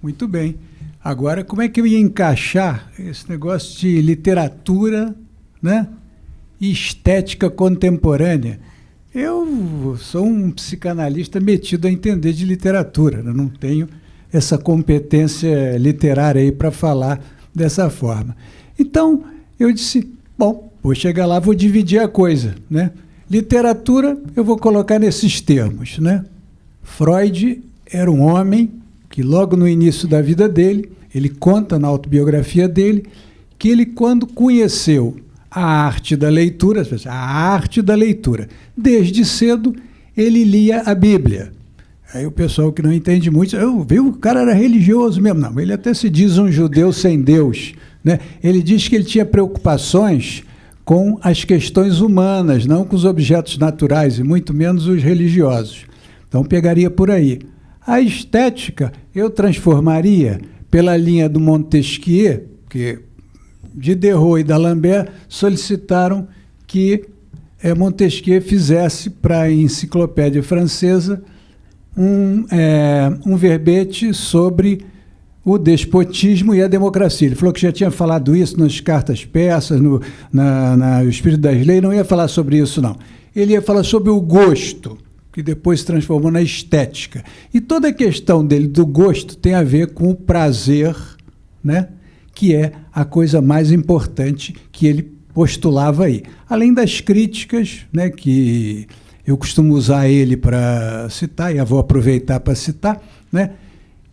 Muito bem. Agora, como é que eu ia encaixar esse negócio de literatura, né, e estética contemporânea? Eu sou um psicanalista metido a entender de literatura, eu não tenho essa competência literária aí para falar dessa forma. Então, eu disse, bom, vou chegar lá, vou dividir a coisa, né? Literatura, eu vou colocar nesses termos, né? Freud era um homem que logo no início da vida dele, ele conta na autobiografia dele, que ele, quando conheceu a arte da leitura, desde cedo ele lia a Bíblia. Aí o pessoal que não entende muito, o cara era religioso mesmo. Não, ele até se diz um judeu sem Deus, né? Ele diz que ele tinha preocupações com as questões humanas, não com os objetos naturais, e muito menos os religiosos. Então pegaria por aí. A estética eu transformaria pela linha do Montesquieu, que Diderot e d'Alembert solicitaram que Montesquieu fizesse para a enciclopédia francesa um verbete sobre o despotismo e a democracia. Ele falou que já tinha falado isso nas cartas persas, no Espírito das Leis, não ia falar sobre isso, não. Ele ia falar sobre o gosto, que depois se transformou na estética. E toda a questão dele do gosto tem a ver com o prazer, né, que é a coisa mais importante que ele postulava aí. Além das críticas, né, que eu costumo usar ele para citar, e eu vou aproveitar para citar, né,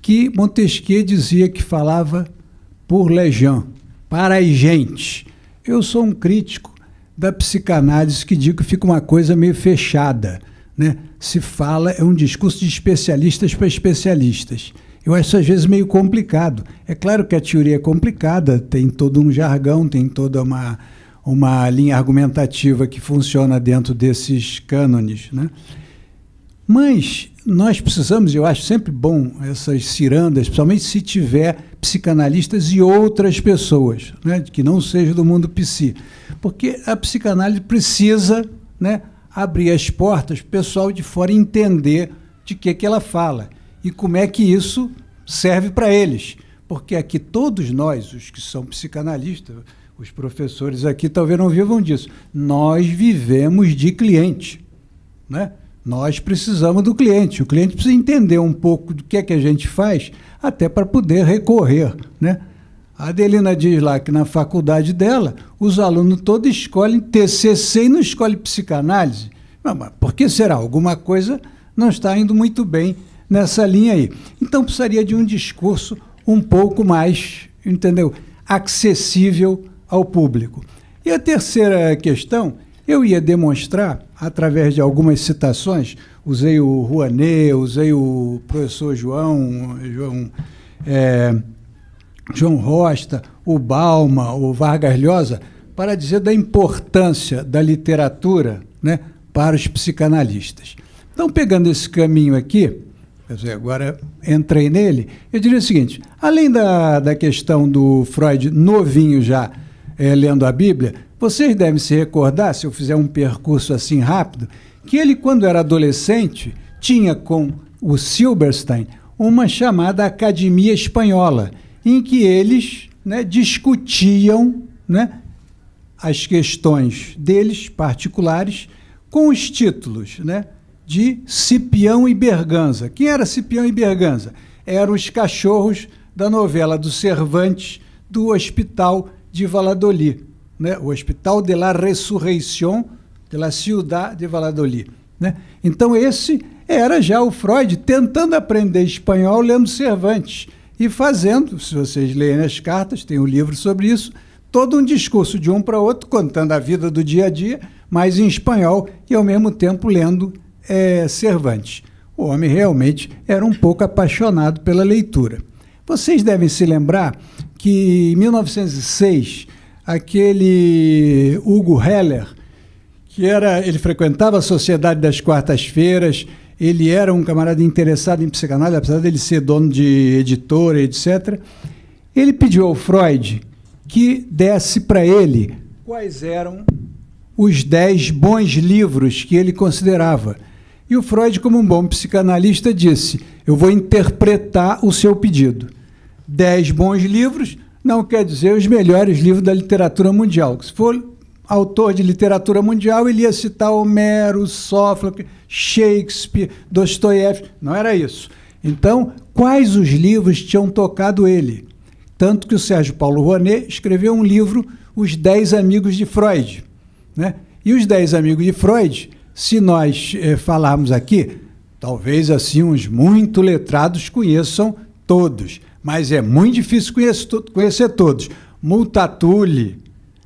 que Montesquieu dizia que falava pour les gens, para as gentes. Eu sou um crítico da psicanálise que digo que fica uma coisa meio fechada, né? Se fala, é um discurso de especialistas para especialistas. Eu acho às vezes meio complicado. É claro que a teoria é complicada, tem todo um jargão, tem toda uma linha argumentativa que funciona dentro desses cânones, né? Mas nós precisamos, eu acho sempre bom essas cirandas, principalmente se tiver psicanalistas e outras pessoas, né, que não sejam do mundo psi, porque a psicanálise precisa, né, abrir as portas para o pessoal de fora entender de que ela fala e como é que isso serve para eles. Porque aqui todos nós, os que são psicanalistas, os professores aqui talvez não vivam disso, nós vivemos de cliente, né? Nós precisamos do cliente, o cliente precisa entender um pouco do que é que a gente faz, até para poder recorrer, né, A Adelina diz lá que na faculdade dela, os alunos todos escolhem TCC e não escolhem psicanálise. Mas por que será? Alguma coisa não está indo muito bem nessa linha aí. Então precisaria de um discurso um pouco mais, entendeu, acessível ao público. E a terceira questão, eu ia demonstrar, através de algumas citações, usei o Rouanet, usei o professor João Rosta, o Balma, o Vargas Llosa, para dizer da importância da literatura, né, para os psicanalistas. Então, pegando esse caminho aqui, quer dizer, agora entrei nele, eu diria o seguinte, além da questão do Freud novinho já lendo a Bíblia, vocês devem se recordar, se eu fizer um percurso assim rápido, que ele, quando era adolescente, tinha com o Silberstein uma chamada Academia Espanhola, em que eles, né, discutiam, né, as questões deles particulares com os títulos, né, de Cipião e Berganza. Quem era Cipião e Berganza? Eram os cachorros da novela do Cervantes do Hospital de Valladolid, né, o Hospital de la Resurreición de la Ciudad de Valladolid, né? Então esse era já o Freud tentando aprender espanhol lendo Cervantes e fazendo, se vocês lerem as cartas, tem um livro sobre isso, todo um discurso de um para outro, contando a vida do dia a dia, mas em espanhol e ao mesmo tempo lendo Cervantes. O homem realmente era um pouco apaixonado pela leitura. Vocês devem se lembrar que em 1906, aquele Hugo Heller, ele frequentava a Sociedade das Quartas-Feiras, ele era um camarada interessado em psicanálise, apesar dele ser dono de editora, etc. Ele pediu ao Freud que desse para ele quais eram os 10 bons livros que ele considerava. E o Freud, como um bom psicanalista, disse, eu vou interpretar o seu pedido. 10 bons livros não quer dizer os melhores livros da literatura mundial. Se for autor de literatura mundial, ele ia citar Homero, Sófocles, Shakespeare, Dostoiévski. Não era isso. Então, quais os livros tinham tocado ele? Tanto que o Sérgio Paulo Rouanet escreveu um livro, Os 10 Amigos de Freud, né? E os 10 Amigos de Freud, se nós falarmos aqui, talvez assim uns muito letrados conheçam todos, mas é muito difícil conhecer todos. Multatuli,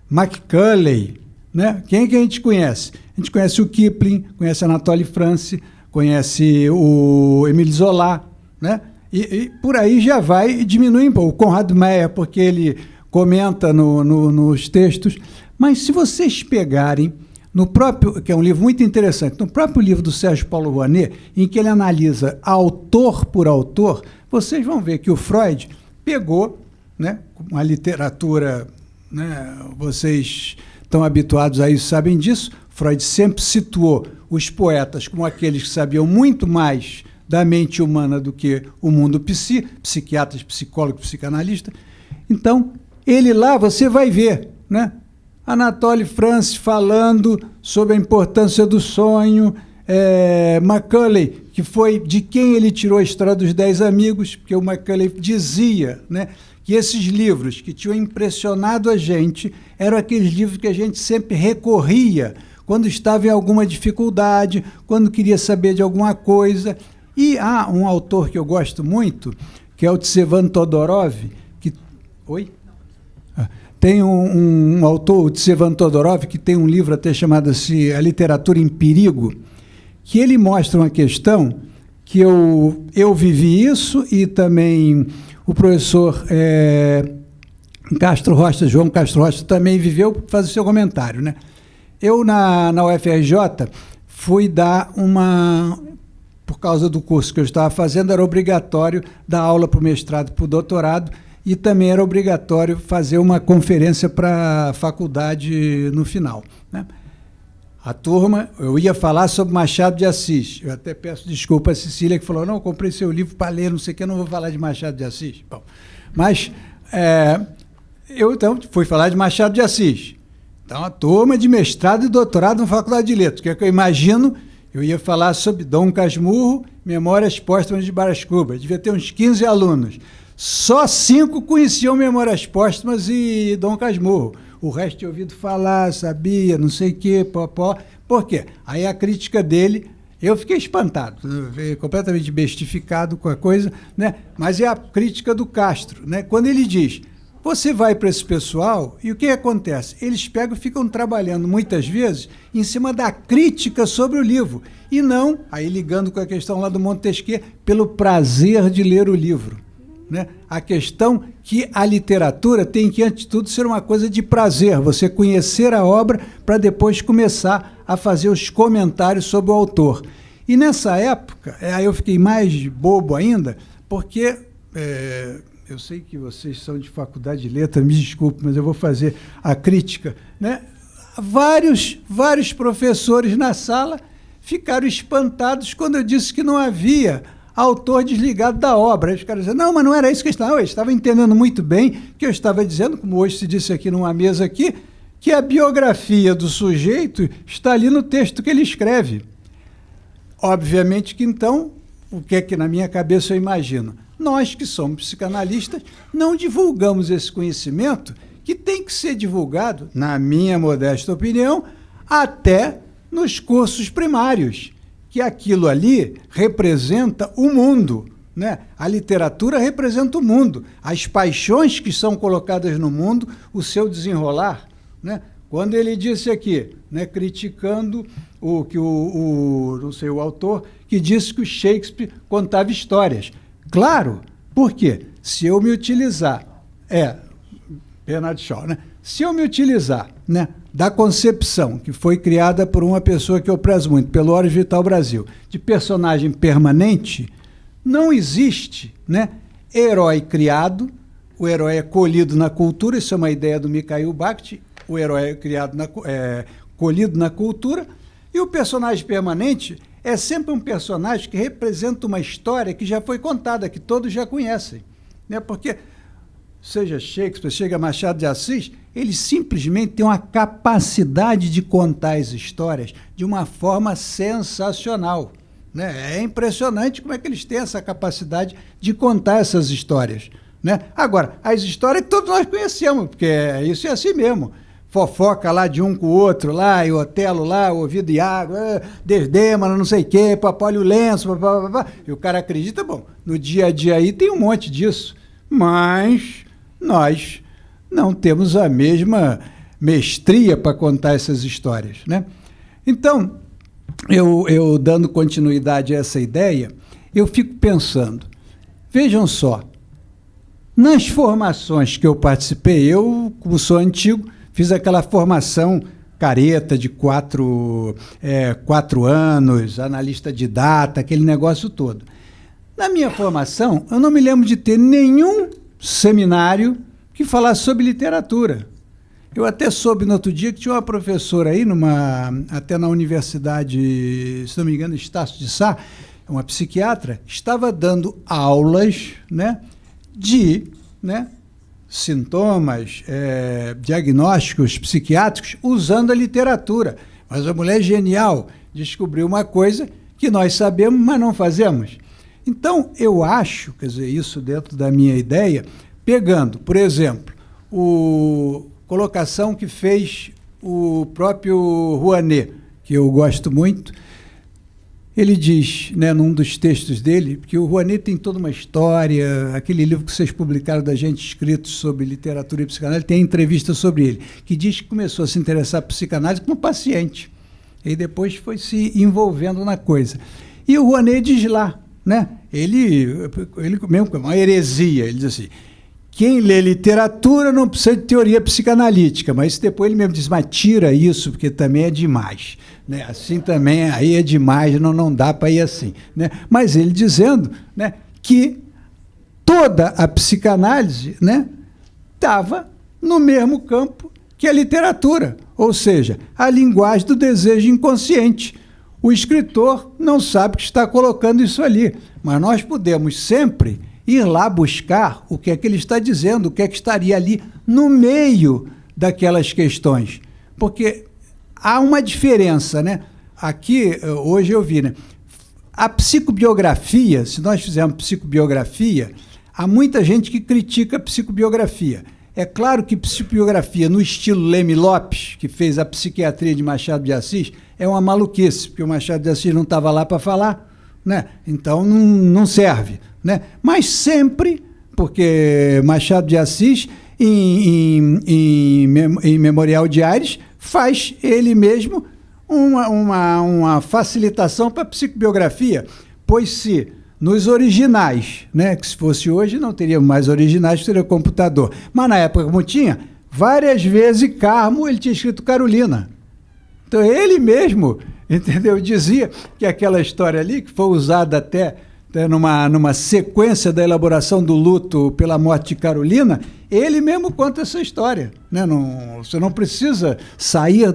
Macaulay, né? Quem é que a gente conhece? A gente conhece o Kipling, conhece Anatole France, conhece o Émile Zola, né? E por aí já vai diminuir um pouco. O Conrad Meyer, porque ele comenta nos textos. Mas se vocês pegarem no próprio, que é um livro muito interessante, no próprio livro do Sérgio Paulo Rouanet, em que ele analisa autor por autor, vocês vão ver que o Freud pegou, né, uma literatura, né, vocês estão habituados a isso, sabem disso, Freud sempre situou os poetas como aqueles que sabiam muito mais da mente humana do que o mundo psiquiatras, psicólogos, psicanalistas. Então, ele lá, você vai ver, né, Anatole France falando sobre a importância do sonho, Macaulay, que foi de quem ele tirou a história dos 10 amigos, porque o Macaulay dizia, né, que esses livros que tinham impressionado a gente eram aqueles livros que a gente sempre recorria quando estava em alguma dificuldade, quando queria saber de alguma coisa. E há um autor que eu gosto muito, que é o Tsevan Todorov, que... Oi? Tem um autor, o Tsevan Todorov, que tem um livro até chamado assim, A Literatura em Perigo, que ele mostra uma questão que eu vivi isso e também o professor João Castro Rocha também viveu, para fazer o seu comentário, né? Eu, na UFRJ, fui dar por causa do curso que eu estava fazendo, era obrigatório dar aula para o mestrado e para o doutorado, e também era obrigatório fazer uma conferência para a faculdade no final, né? A turma, eu ia falar sobre Machado de Assis. Eu até peço desculpa a Cecília, que falou, não, eu comprei seu livro para ler, não sei o que, eu não vou falar de Machado de Assis. Bom, mas eu, então, fui falar de Machado de Assis. Então, a turma de mestrado e doutorado na Faculdade de Letras, que é que eu imagino, eu ia falar sobre Dom Casmurro, Memórias Póstumas de Brás Cubas. Devia ter uns 15 alunos. Só 5 conheciam Memórias Póstumas e Dom Casmurro. O resto tinha ouvido falar, sabia, não sei o quê, pó. Por quê? Aí a crítica dele, eu fiquei espantado, completamente bestificado com a coisa, né? Mas é a crítica do Castro, né? Quando ele diz, você vai para esse pessoal e o que acontece? Eles pegam e ficam trabalhando muitas vezes em cima da crítica sobre o livro e não, aí ligando com a questão lá do Montesquieu, pelo prazer de ler o livro. Né? A questão que a literatura tem que, antes de tudo, ser uma coisa de prazer, você conhecer a obra para depois começar a fazer os comentários sobre o autor. E nessa época, aí eu fiquei mais bobo ainda, porque eu sei que vocês são de faculdade de letras, me desculpe, mas eu vou fazer a crítica, né? Vários professores na sala ficaram espantados quando eu disse que não havia autor desligado da obra. Aí os caras diziam, não, mas não era isso que eles estavam entendendo muito bem que eu estava dizendo, como hoje se disse aqui numa mesa aqui, que a biografia do sujeito está ali no texto que ele escreve. Obviamente que então, o que é que na minha cabeça eu imagino? Nós que somos psicanalistas não divulgamos esse conhecimento que tem que ser divulgado, na minha modesta opinião, até nos cursos primários, que aquilo ali representa o mundo, né? A literatura representa o mundo, as paixões que são colocadas no mundo, o seu desenrolar, né? Quando ele disse aqui, né, criticando o autor, que disse que o Shakespeare contava histórias. Claro, por quê? Se eu me utilizar, Bernard Shaw, né? Se eu me utilizar, né, da concepção que foi criada por uma pessoa que eu prezo muito, pelo Horácio Vital Brasil, de personagem permanente, não existe, né, herói criado, o herói é colhido na cultura, isso é uma ideia do Mikhail Bakhtin, o herói é criado colhido na cultura, e o personagem permanente é sempre um personagem que representa uma história que já foi contada, que todos já conhecem, né? Porque seja Shakespeare, seja Machado de Assis, eles simplesmente têm uma capacidade de contar as histórias de uma forma sensacional, né? É impressionante como é que eles têm essa capacidade de contar essas histórias, né? Agora, as histórias que todos nós conhecemos, porque isso é assim mesmo. Fofoca lá de um com o outro, lá, e o Otelo lá, o Ovidio e Água, Desdémona, não sei o quê, Papólio Lenço, e o cara acredita, bom, no dia a dia aí tem um monte disso, mas nós não temos a mesma mestria para contar essas histórias, né? Então, eu dando continuidade a essa ideia, eu fico pensando, vejam só, nas formações que eu participei, eu, como sou antigo, fiz aquela formação careta de 4 anos, analista de data, aquele negócio todo. Na minha formação, eu não me lembro de ter nenhum seminário que falasse sobre literatura. Eu até soube no outro dia que tinha uma professora aí, até na universidade, se não me engano, Estácio de Sá, uma psiquiatra, estava dando aulas, né, sintomas, diagnósticos psiquiátricos usando a literatura. Mas a mulher genial descobriu uma coisa que nós sabemos, mas não fazemos. Então, eu acho, quer dizer, isso dentro da minha ideia, pegando, por exemplo, a colocação que fez o próprio Rouanet, que eu gosto muito. Ele diz, né, num dos textos dele, que o Rouanet tem toda uma história, aquele livro que vocês publicaram da gente, escrito sobre literatura e psicanálise, tem entrevista sobre ele, que diz que começou a se interessar por psicanálise como paciente, e depois foi se envolvendo na coisa. E o Rouanet diz lá, né, ele mesmo, uma heresia, ele diz assim, quem lê literatura não precisa de teoria psicanalítica, mas depois ele mesmo diz, mas tira isso, porque também é demais. Né? Assim também, aí é demais, não dá para ir assim. Né? Mas ele dizendo, né, que toda a psicanálise, né, estava no mesmo campo que a literatura, ou seja, a linguagem do desejo inconsciente. O escritor não sabe que está colocando isso ali, mas nós podemos sempre ir lá buscar o que é que ele está dizendo, o que é que estaria ali no meio daquelas questões. Porque há uma diferença, né? Aqui, hoje eu vi, né? A psicobiografia, se nós fizermos psicobiografia, há muita gente que critica a psicobiografia. É claro que psicobiografia no estilo Leme Lopes, que fez a psiquiatria de Machado de Assis, é uma maluquice, porque o Machado de Assis não estava lá para falar, né? Então não serve, né? Mas sempre, porque Machado de Assis, em Memorial de Aires, faz ele mesmo uma facilitação para a psicobiografia, pois se nos originais, né, que se fosse hoje não teria mais originais, teria computador, mas na época como tinha, várias vezes Carmo ele tinha escrito Carolina. Então ele mesmo, entendeu, dizia que aquela história ali, que foi usada até numa sequência da elaboração do luto pela morte de Carolina, ele mesmo conta essa história, né? Você não precisa sair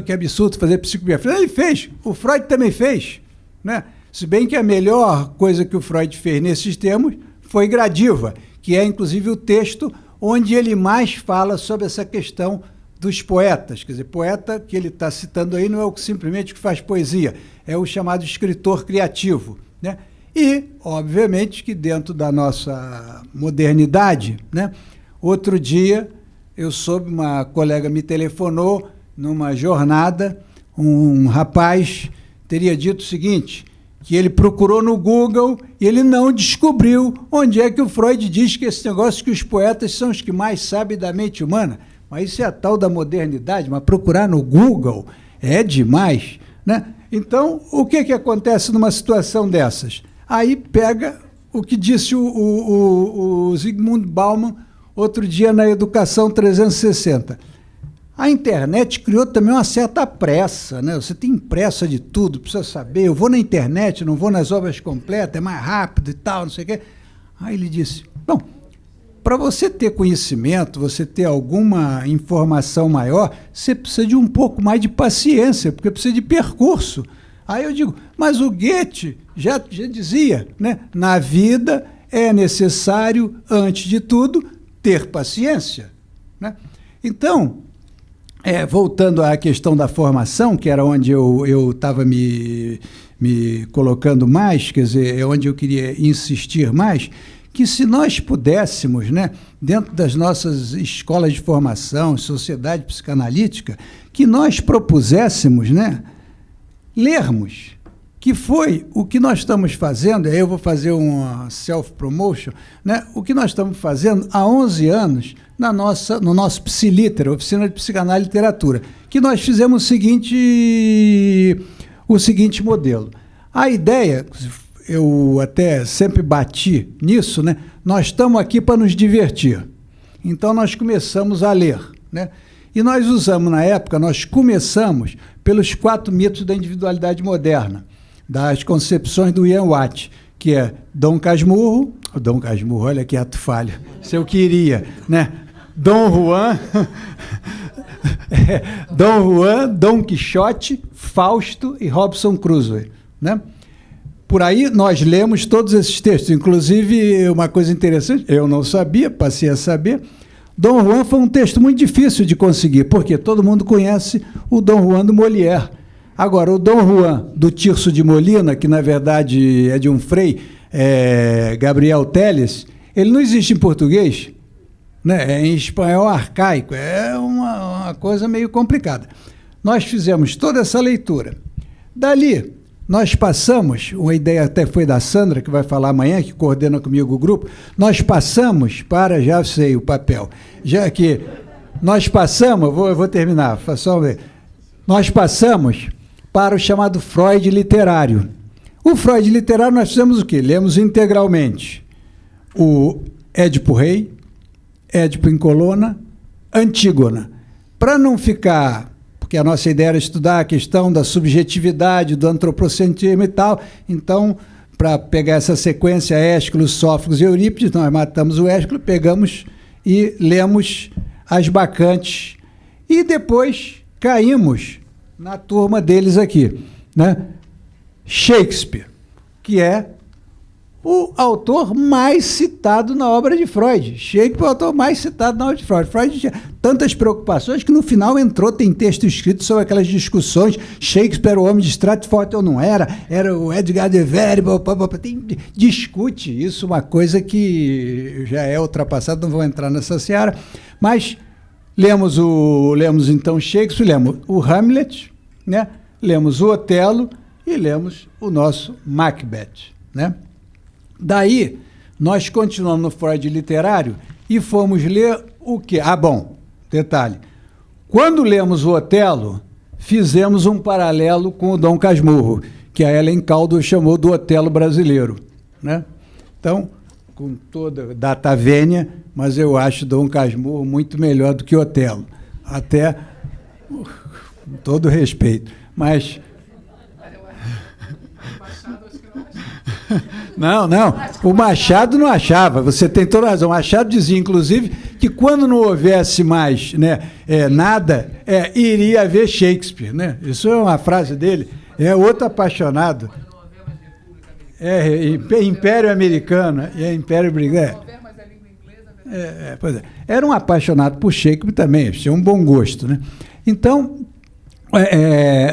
que absurdo fazer psicobiografia. Ele fez, o Freud também fez, né? Se bem que a melhor coisa que o Freud fez nesses termos foi Gradiva, que é inclusive o texto onde ele mais fala sobre essa questão dos poetas. Quer dizer, poeta que ele está citando aí não é simplesmente o que faz poesia, é o chamado escritor criativo, né? E, obviamente, que dentro da nossa modernidade, né? Outro dia eu soube, uma colega me telefonou numa jornada, um rapaz teria dito o seguinte, que ele procurou no Google e ele não descobriu onde é que o Freud diz que esse negócio que os poetas são os que mais sabem da mente humana. Mas isso é a tal da modernidade, mas procurar no Google é demais, né? Então, o que acontece numa situação dessas? Aí pega o que disse o Zygmunt Bauman outro dia na Educação 360. A internet criou também uma certa pressa, né? Você tem pressa de tudo, precisa saber. Eu vou na internet, não vou nas obras completas, é mais rápido e tal, não sei o quê. Aí ele disse, bom, para você ter conhecimento, você ter alguma informação maior, você precisa de um pouco mais de paciência, porque precisa de percurso. Aí eu digo, mas o Goethe já dizia, né? Na vida é necessário, antes de tudo, ter paciência, né? Então, voltando à questão da formação, que era onde eu estava me colocando mais, quer dizer, é onde eu queria insistir mais, que se nós pudéssemos, né, dentro das nossas escolas de formação, sociedade psicanalítica, que nós propuséssemos, né, lermos, que foi o que nós estamos fazendo, aí eu vou fazer uma self-promotion, né, o que nós estamos fazendo há 11 anos no nosso Psiliter, Oficina de Psicanálise e Literatura, que nós fizemos o seguinte modelo. A ideia, eu até sempre bati nisso, né, nós estamos aqui para nos divertir. Então nós começamos a ler, né, e nós usamos, na época, nós começamos pelos 4 mitos da individualidade moderna, das concepções do Ian Watt, que é Dom Casmurro, olha que ato falho, se eu queria, né? Dom Juan, Dom Quixote, Fausto e Robinson Crusoe, né? Por aí nós lemos todos esses textos, inclusive uma coisa interessante, eu não sabia, passei a saber, Dom Juan foi um texto muito difícil de conseguir, porque todo mundo conhece o Dom Juan do Molière. Agora, o Dom Juan do Tirso de Molina, que na verdade é de um frei, Gabriel Teles, ele não existe em português, né? É em espanhol arcaico, é uma coisa meio complicada. Nós fizemos toda essa leitura. Dali, nós passamos, uma ideia até foi da Sandra, que vai falar amanhã, que coordena comigo o grupo, nós passamos para, já sei o papel, já que nós passamos, eu vou terminar, só ver, nós passamos para o chamado Freud literário. O Freud literário nós fizemos o quê? Lemos integralmente o Édipo Rei, Édipo em Colona, Antígona. Para não ficar, porque a nossa ideia era estudar a questão da subjetividade, do antropocentrismo e tal, então, para pegar essa sequência, Ésquilo, Sófocles e Eurípides, nós matamos o Ésquilo, pegamos e lemos as Bacantes, e depois caímos na turma deles aqui, né? Shakespeare, que é o autor mais citado na obra de Freud. Shakespeare é o autor mais citado na obra de Freud. Freud tinha tantas preocupações que no final tem texto escrito sobre aquelas discussões, Shakespeare era o homem de Stratford ou não era o Edgar de Vere, discute isso, uma coisa que já é ultrapassada, não vou entrar nessa seara, mas lemos então Shakespeare, lemos o Hamlet, né? Lemos o Otelo e lemos o nosso Macbeth, né? Daí, nós continuamos no Freud literário e fomos ler o quê? Bom, detalhe. Quando lemos o Otelo, fizemos um paralelo com o Dom Casmurro, que a Ellen Calder chamou do Otelo brasileiro, né? Então, com toda data vênia, mas eu acho Dom Casmurro muito melhor do que Otelo. Até, com todo respeito. Mas... Não, o Machado não achava, você tem toda razão. O Machado dizia, inclusive, que quando não houvesse mais, né, nada, iria haver Shakespeare, né? Isso é uma frase dele, outro apaixonado. Império Americano, Império Britânico. Pois é. Era um apaixonado por Shakespeare também, tinha um bom gosto, né? Então,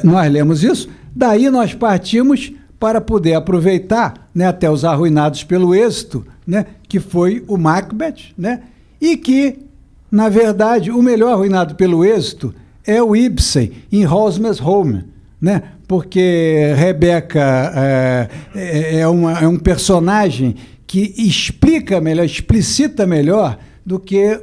nós lemos isso, daí nós partimos para poder aproveitar, né, até os Arruinados pelo Êxito, né, que foi o Macbeth, né, e que, na verdade, o melhor Arruinado pelo Êxito é o Ibsen, em Rosmer's Home, né, porque Rebecca é um personagem que explica melhor, explicita melhor do que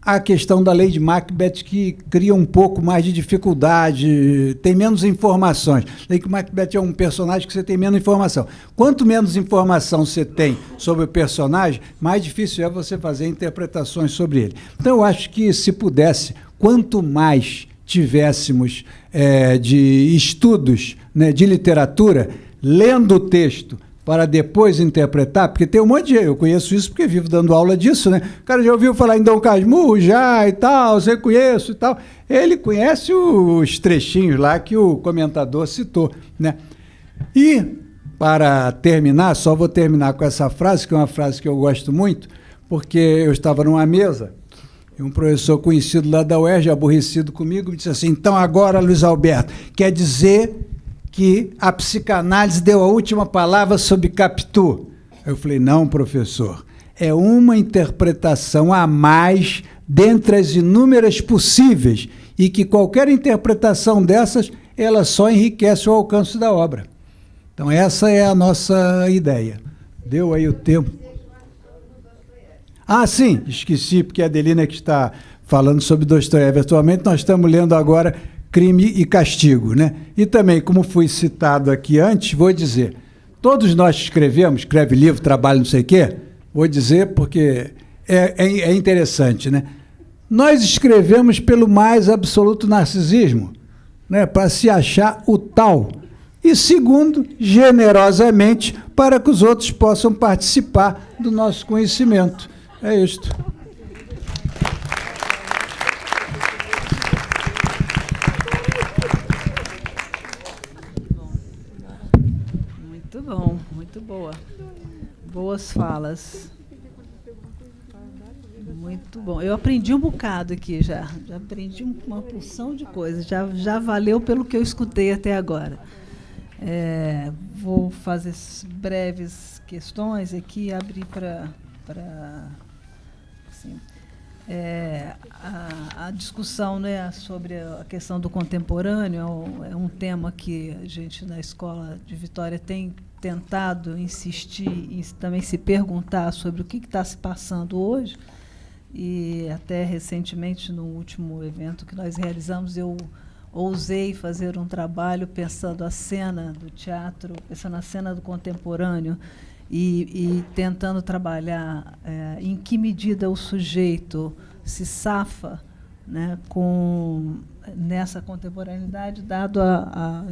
a questão da Lady Macbeth, que cria um pouco mais de dificuldade, tem menos informações. Lady Macbeth é um personagem que você tem menos informação. Quanto menos informação você tem sobre o personagem, mais difícil é você fazer interpretações sobre ele. Então, eu acho que, se pudesse, quanto mais tivéssemos de estudos, né, de literatura, lendo o texto, para depois interpretar, porque tem um monte de... Eu conheço isso porque vivo dando aula disso, né? O cara já ouviu falar em Dom Casmurro, já, e tal, você conhece e tal. Ele conhece os trechinhos lá que o comentador citou, né? E, para terminar, só vou terminar com essa frase, que é uma frase que eu gosto muito, porque eu estava numa mesa, e um professor conhecido lá da UERJ, aborrecido comigo, me disse assim: então agora, Luiz Alberto, quer dizer que a psicanálise deu a última palavra sobre Capitu? Eu falei: não, professor, é uma interpretação a mais dentre as inúmeras possíveis, e que qualquer interpretação dessas, ela só enriquece o alcance da obra. Então, essa é a nossa ideia. Deu aí o tempo. Sim, esqueci, porque a Adelina que está falando sobre Dostoiévski. Atualmente, nós estamos lendo agora Crime e Castigo, né? E também, como fui citado aqui antes, vou dizer, todos nós escreve livro, trabalho, não sei o quê, vou dizer porque é interessante, né? Nós escrevemos pelo mais absoluto narcisismo, né? Para se achar o tal. E segundo, generosamente, para que os outros possam participar do nosso conhecimento. É isto. Muito bom, muito boa. Boas falas. Muito bom. Eu aprendi um bocado aqui já. Já aprendi uma porção de coisas. Já valeu pelo que eu escutei até agora. Vou fazer breves questões aqui e abrir para assim, a discussão, né, sobre a questão do contemporâneo é um tema que a gente na Escola de Vitória tem tentado insistir e também se perguntar sobre o que está se passando hoje. E até recentemente, no último evento que nós realizamos, eu ousei fazer um trabalho pensando a cena do teatro, pensando a cena do contemporâneo e tentando trabalhar em que medida o sujeito se safa, né, nessa contemporaneidade, dado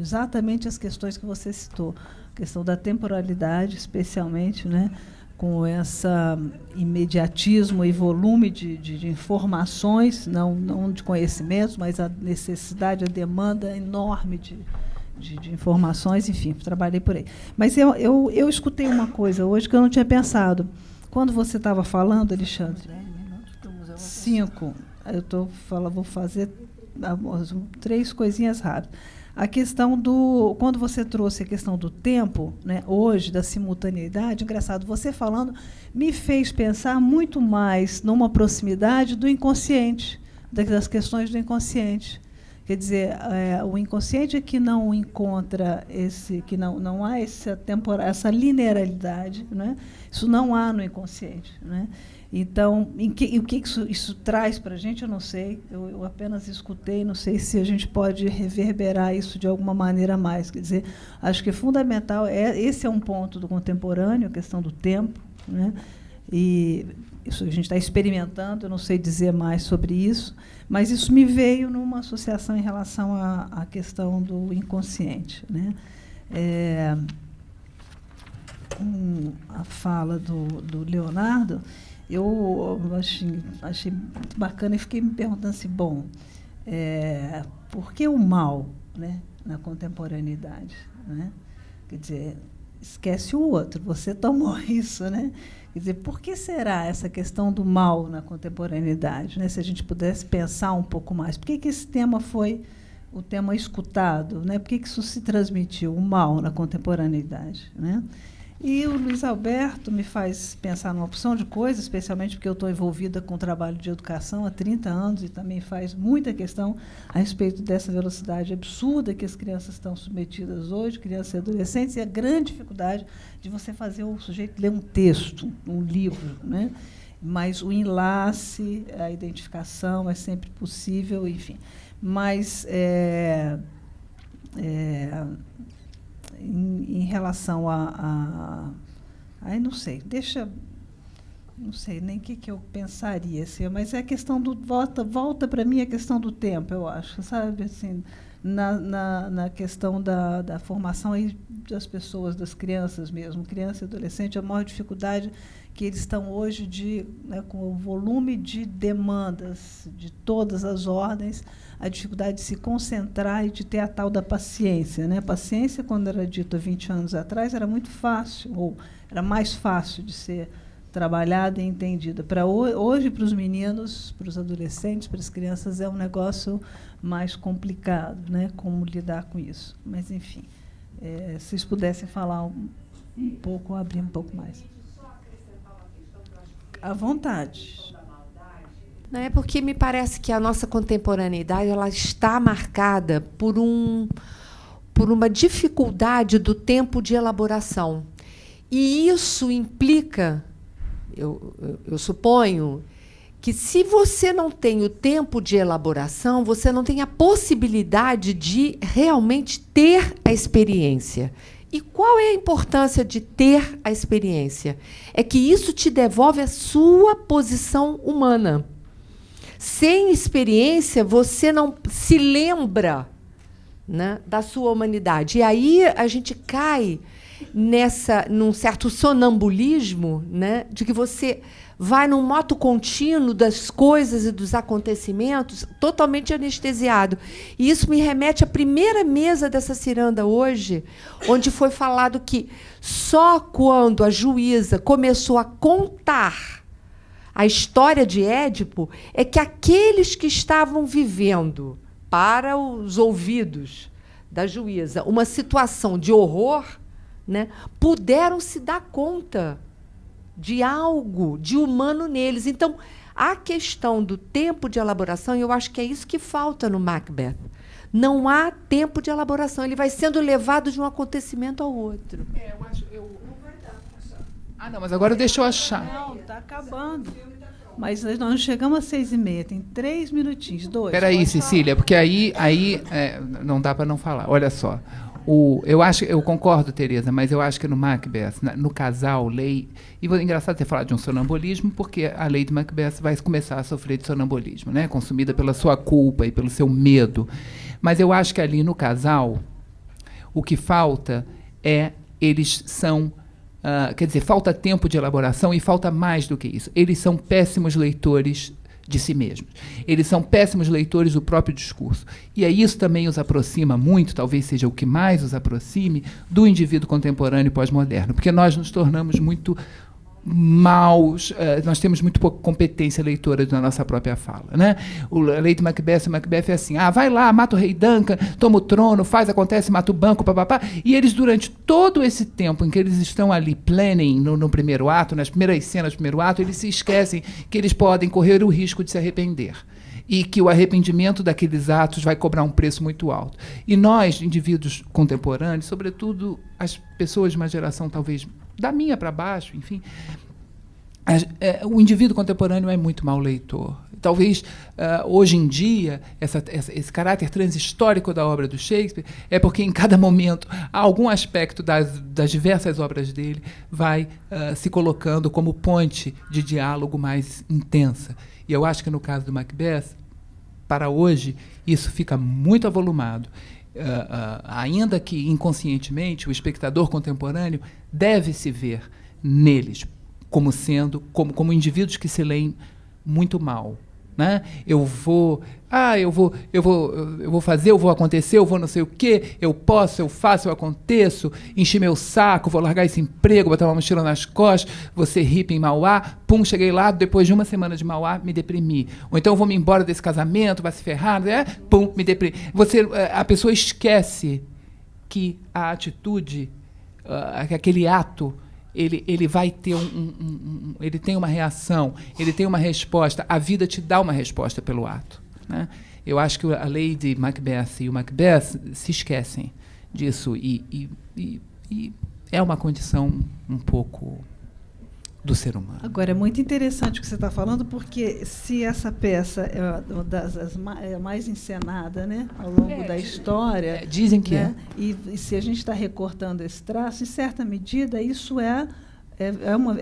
exatamente as questões que você citou, a questão da temporalidade, especialmente, né, com esse imediatismo e volume de informações, não de conhecimentos, mas a necessidade, a demanda enorme de informações, enfim, trabalhei por aí. Mas eu escutei uma coisa hoje que eu não tinha pensado. Quando você estava falando, Alexandre, 5, vou fazer 3 coisinhas rápidas. A questão quando você trouxe a questão do tempo, né, hoje, da simultaneidade, engraçado, você falando, me fez pensar muito mais numa proximidade do inconsciente, das questões do inconsciente. Quer dizer, o inconsciente é que não encontra que não há essa linearidade, né? Isso não há no inconsciente, né? Então, o que isso traz para a gente, eu não sei. Eu apenas escutei, não sei se a gente pode reverberar isso de alguma maneira a mais. Quer dizer, acho que é fundamental. Esse é um ponto do contemporâneo, a questão do tempo, né? E isso a gente está experimentando, eu não sei dizer mais sobre isso, mas isso me veio numa associação em relação à questão do inconsciente, né? A fala do Leonardo, eu achei muito bacana e fiquei me perguntando assim, por que o mal, né, na contemporaneidade, né? Quer dizer, esquece o outro, você tomou isso, né? Quer dizer, por que será essa questão do mal na contemporaneidade, né? Se a gente pudesse pensar um pouco mais. Por que esse tema foi o tema escutado, né? Por que isso se transmitiu, o mal na contemporaneidade, né? E o Luiz Alberto me faz pensar numa opção de coisas, especialmente porque eu estou envolvida com o trabalho de educação há 30 anos e também faz muita questão a respeito dessa velocidade absurda que as crianças estão submetidas hoje, crianças e adolescentes, e a grande dificuldade de você fazer o sujeito ler um texto, um livro, né? Mas o enlace, a identificação é sempre possível, enfim. Mas em relação não sei, não sei nem o que eu pensaria, assim, mas é a questão do volta para mim a questão do tempo, eu acho, sabe, assim, na questão da formação aí das pessoas, das crianças mesmo, criança e adolescente, a maior dificuldade que eles estão hoje né, com o volume de demandas de todas as ordens, a dificuldade de se concentrar e de ter a tal da paciência, né? Paciência, quando era dito há 20 anos atrás, era muito fácil, ou era mais fácil de ser trabalhada e entendida. Hoje, para os meninos, para os adolescentes, para as crianças, é um negócio mais complicado, né? Como lidar com isso. Mas, enfim, se vocês pudessem falar um pouco, abrir um pouco mais. À vontade. Não é porque me parece que a nossa contemporaneidade ela está marcada por uma dificuldade do tempo de elaboração. E isso implica, eu suponho, que se você não tem o tempo de elaboração, você não tem a possibilidade de realmente ter a experiência. E qual é a importância de ter a experiência? É que isso te devolve a sua posição humana. Sem experiência, você não se lembra, né, da sua humanidade. E aí a gente cai num certo sonambulismo, né, de que você vai num moto contínuo das coisas e dos acontecimentos, totalmente anestesiado. E isso me remete à primeira mesa dessa ciranda hoje, onde foi falado que só quando a juíza começou a contar a história de Édipo é que aqueles que estavam vivendo, para os ouvidos da juíza, uma situação de horror, né, puderam se dar conta de algo de humano neles. Então, a questão do tempo de elaboração, eu acho que é isso que falta no Macbeth. Não há tempo de elaboração, ele vai sendo levado de um acontecimento ao outro. Não, mas agora deixa eu achar. Não, está acabando. Mas nós chegamos às 6h30, tem 3 minutinhos, 2. Espera aí, Cecília, porque aí não dá para não falar. Olha só, eu concordo, Tereza, mas eu acho que no Macbeth, no casal, lei... E é engraçado ter falado de um sonambulismo, porque a lei de Macbeth vai começar a sofrer de sonambulismo, né? Consumida pela sua culpa e pelo seu medo. Mas eu acho que ali no casal, o que falta eles são... quer dizer, falta tempo de elaboração e falta mais do que isso. Eles são péssimos leitores de si mesmos. Eles são péssimos leitores do próprio discurso. E aí isso também os aproxima muito, talvez seja o que mais os aproxime, do indivíduo contemporâneo e pós-moderno, porque nós nos tornamos muito maus, nós temos muito pouca competência leitora na nossa própria fala, né? A lei de Macbeth é assim, vai lá, mata o rei Duncan, toma o trono, faz, acontece, mata o banco, papapá, e eles, durante todo esse tempo em que eles estão ali planning no primeiro ato, nas primeiras cenas do primeiro ato, eles se esquecem que eles podem correr o risco de se arrepender e que o arrependimento daqueles atos vai cobrar um preço muito alto. E nós, indivíduos contemporâneos, sobretudo as pessoas de uma geração talvez da minha para baixo, enfim, o indivíduo contemporâneo é muito mau leitor. Talvez, hoje em dia, esse caráter transhistórico da obra do Shakespeare é porque, em cada momento, algum aspecto das diversas obras dele vai se colocando como ponte de diálogo mais intensa. E eu acho que, no caso do Macbeth, para hoje, isso fica muito avolumado. Ainda que inconscientemente, o espectador contemporâneo deve se ver neles como sendo como indivíduos que se leem muito mal, né? Eu vou fazer, eu vou acontecer, eu vou não sei o quê, eu posso, eu faço, eu aconteço, enchi meu saco, vou largar esse emprego, botar uma mochila nas costas, vou ser hippie em Mauá, cheguei lá, depois de uma semana de Mauá, me deprimi. Ou então eu vou me embora desse casamento, vai se ferrar, me deprimi. A pessoa esquece que a atitude, aquele ato, ele vai ter ele tem uma reação, ele tem uma resposta, a vida te dá uma resposta pelo ato, né? Eu acho que a Lady Macbeth e o Macbeth se esquecem disso e é uma condição um pouco do ser humano. Agora, é muito interessante o que você está falando, porque se essa peça é uma das mais encenada, né, ao longo da história... Dizem que né, e se a gente está recortando esse traço, em certa medida, isso é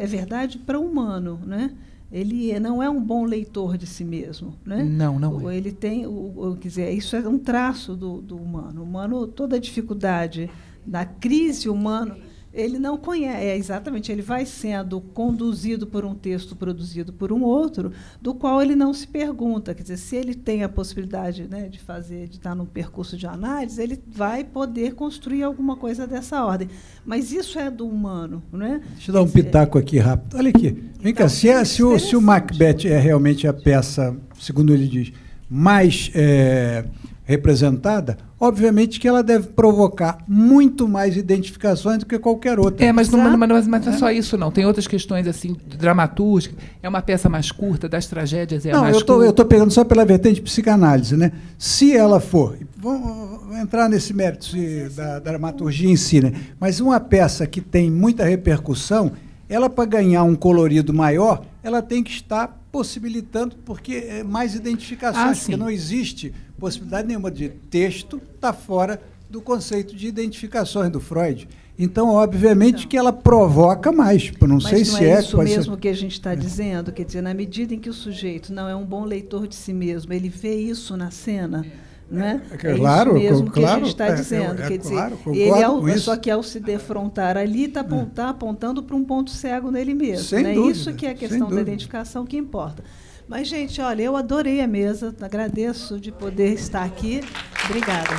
verdade para o humano, né? Ele não é um bom leitor de si mesmo, né? Não é. Ele tem, quer dizer, isso é um traço do humano. O humano, toda a dificuldade da crise humana, ele não conhece, exatamente, ele vai sendo conduzido por um texto produzido por um outro, do qual ele não se pergunta. Quer dizer, se ele tem a possibilidade, né, de estar num percurso de análise, ele vai poder construir alguma coisa dessa ordem. Mas isso é do humano, né? Deixa eu dar um pitaco aqui rápido. Olha aqui, vem cá, se o Macbeth é realmente a peça, segundo ele diz, mais representada, obviamente que ela deve provocar muito mais identificações do que qualquer outra. Mas não é só isso, não. Tem outras questões assim, dramaturgicas. É uma peça mais curta, das tragédias mais curta. Eu estou pegando só pela vertente de psicanálise, né? Se ela for, vamos entrar nesse mérito da dramaturgia em si, né? Mas uma peça que tem muita repercussão, ela, para ganhar um colorido maior, ela tem que estar possibilitando, porque mais identificações, porque não existe possibilidade nenhuma de texto estar fora do conceito de identificações do Freud. Então, obviamente que ela provoca mais. Não sei se é isso mesmo que a gente está dizendo, quer dizer, na medida em que o sujeito não é um bom leitor de si mesmo, ele vê isso na cena. Né? Claro, isso mesmo claro, que a gente está dizendo. Quer dizer, claro, ele só que ao se defrontar ali, está apontando para um ponto cego nele mesmo. Sem né? dúvida, isso que é a questão da identificação que importa. Mas, gente, olha, eu adorei a mesa, agradeço de poder estar aqui. Obrigada.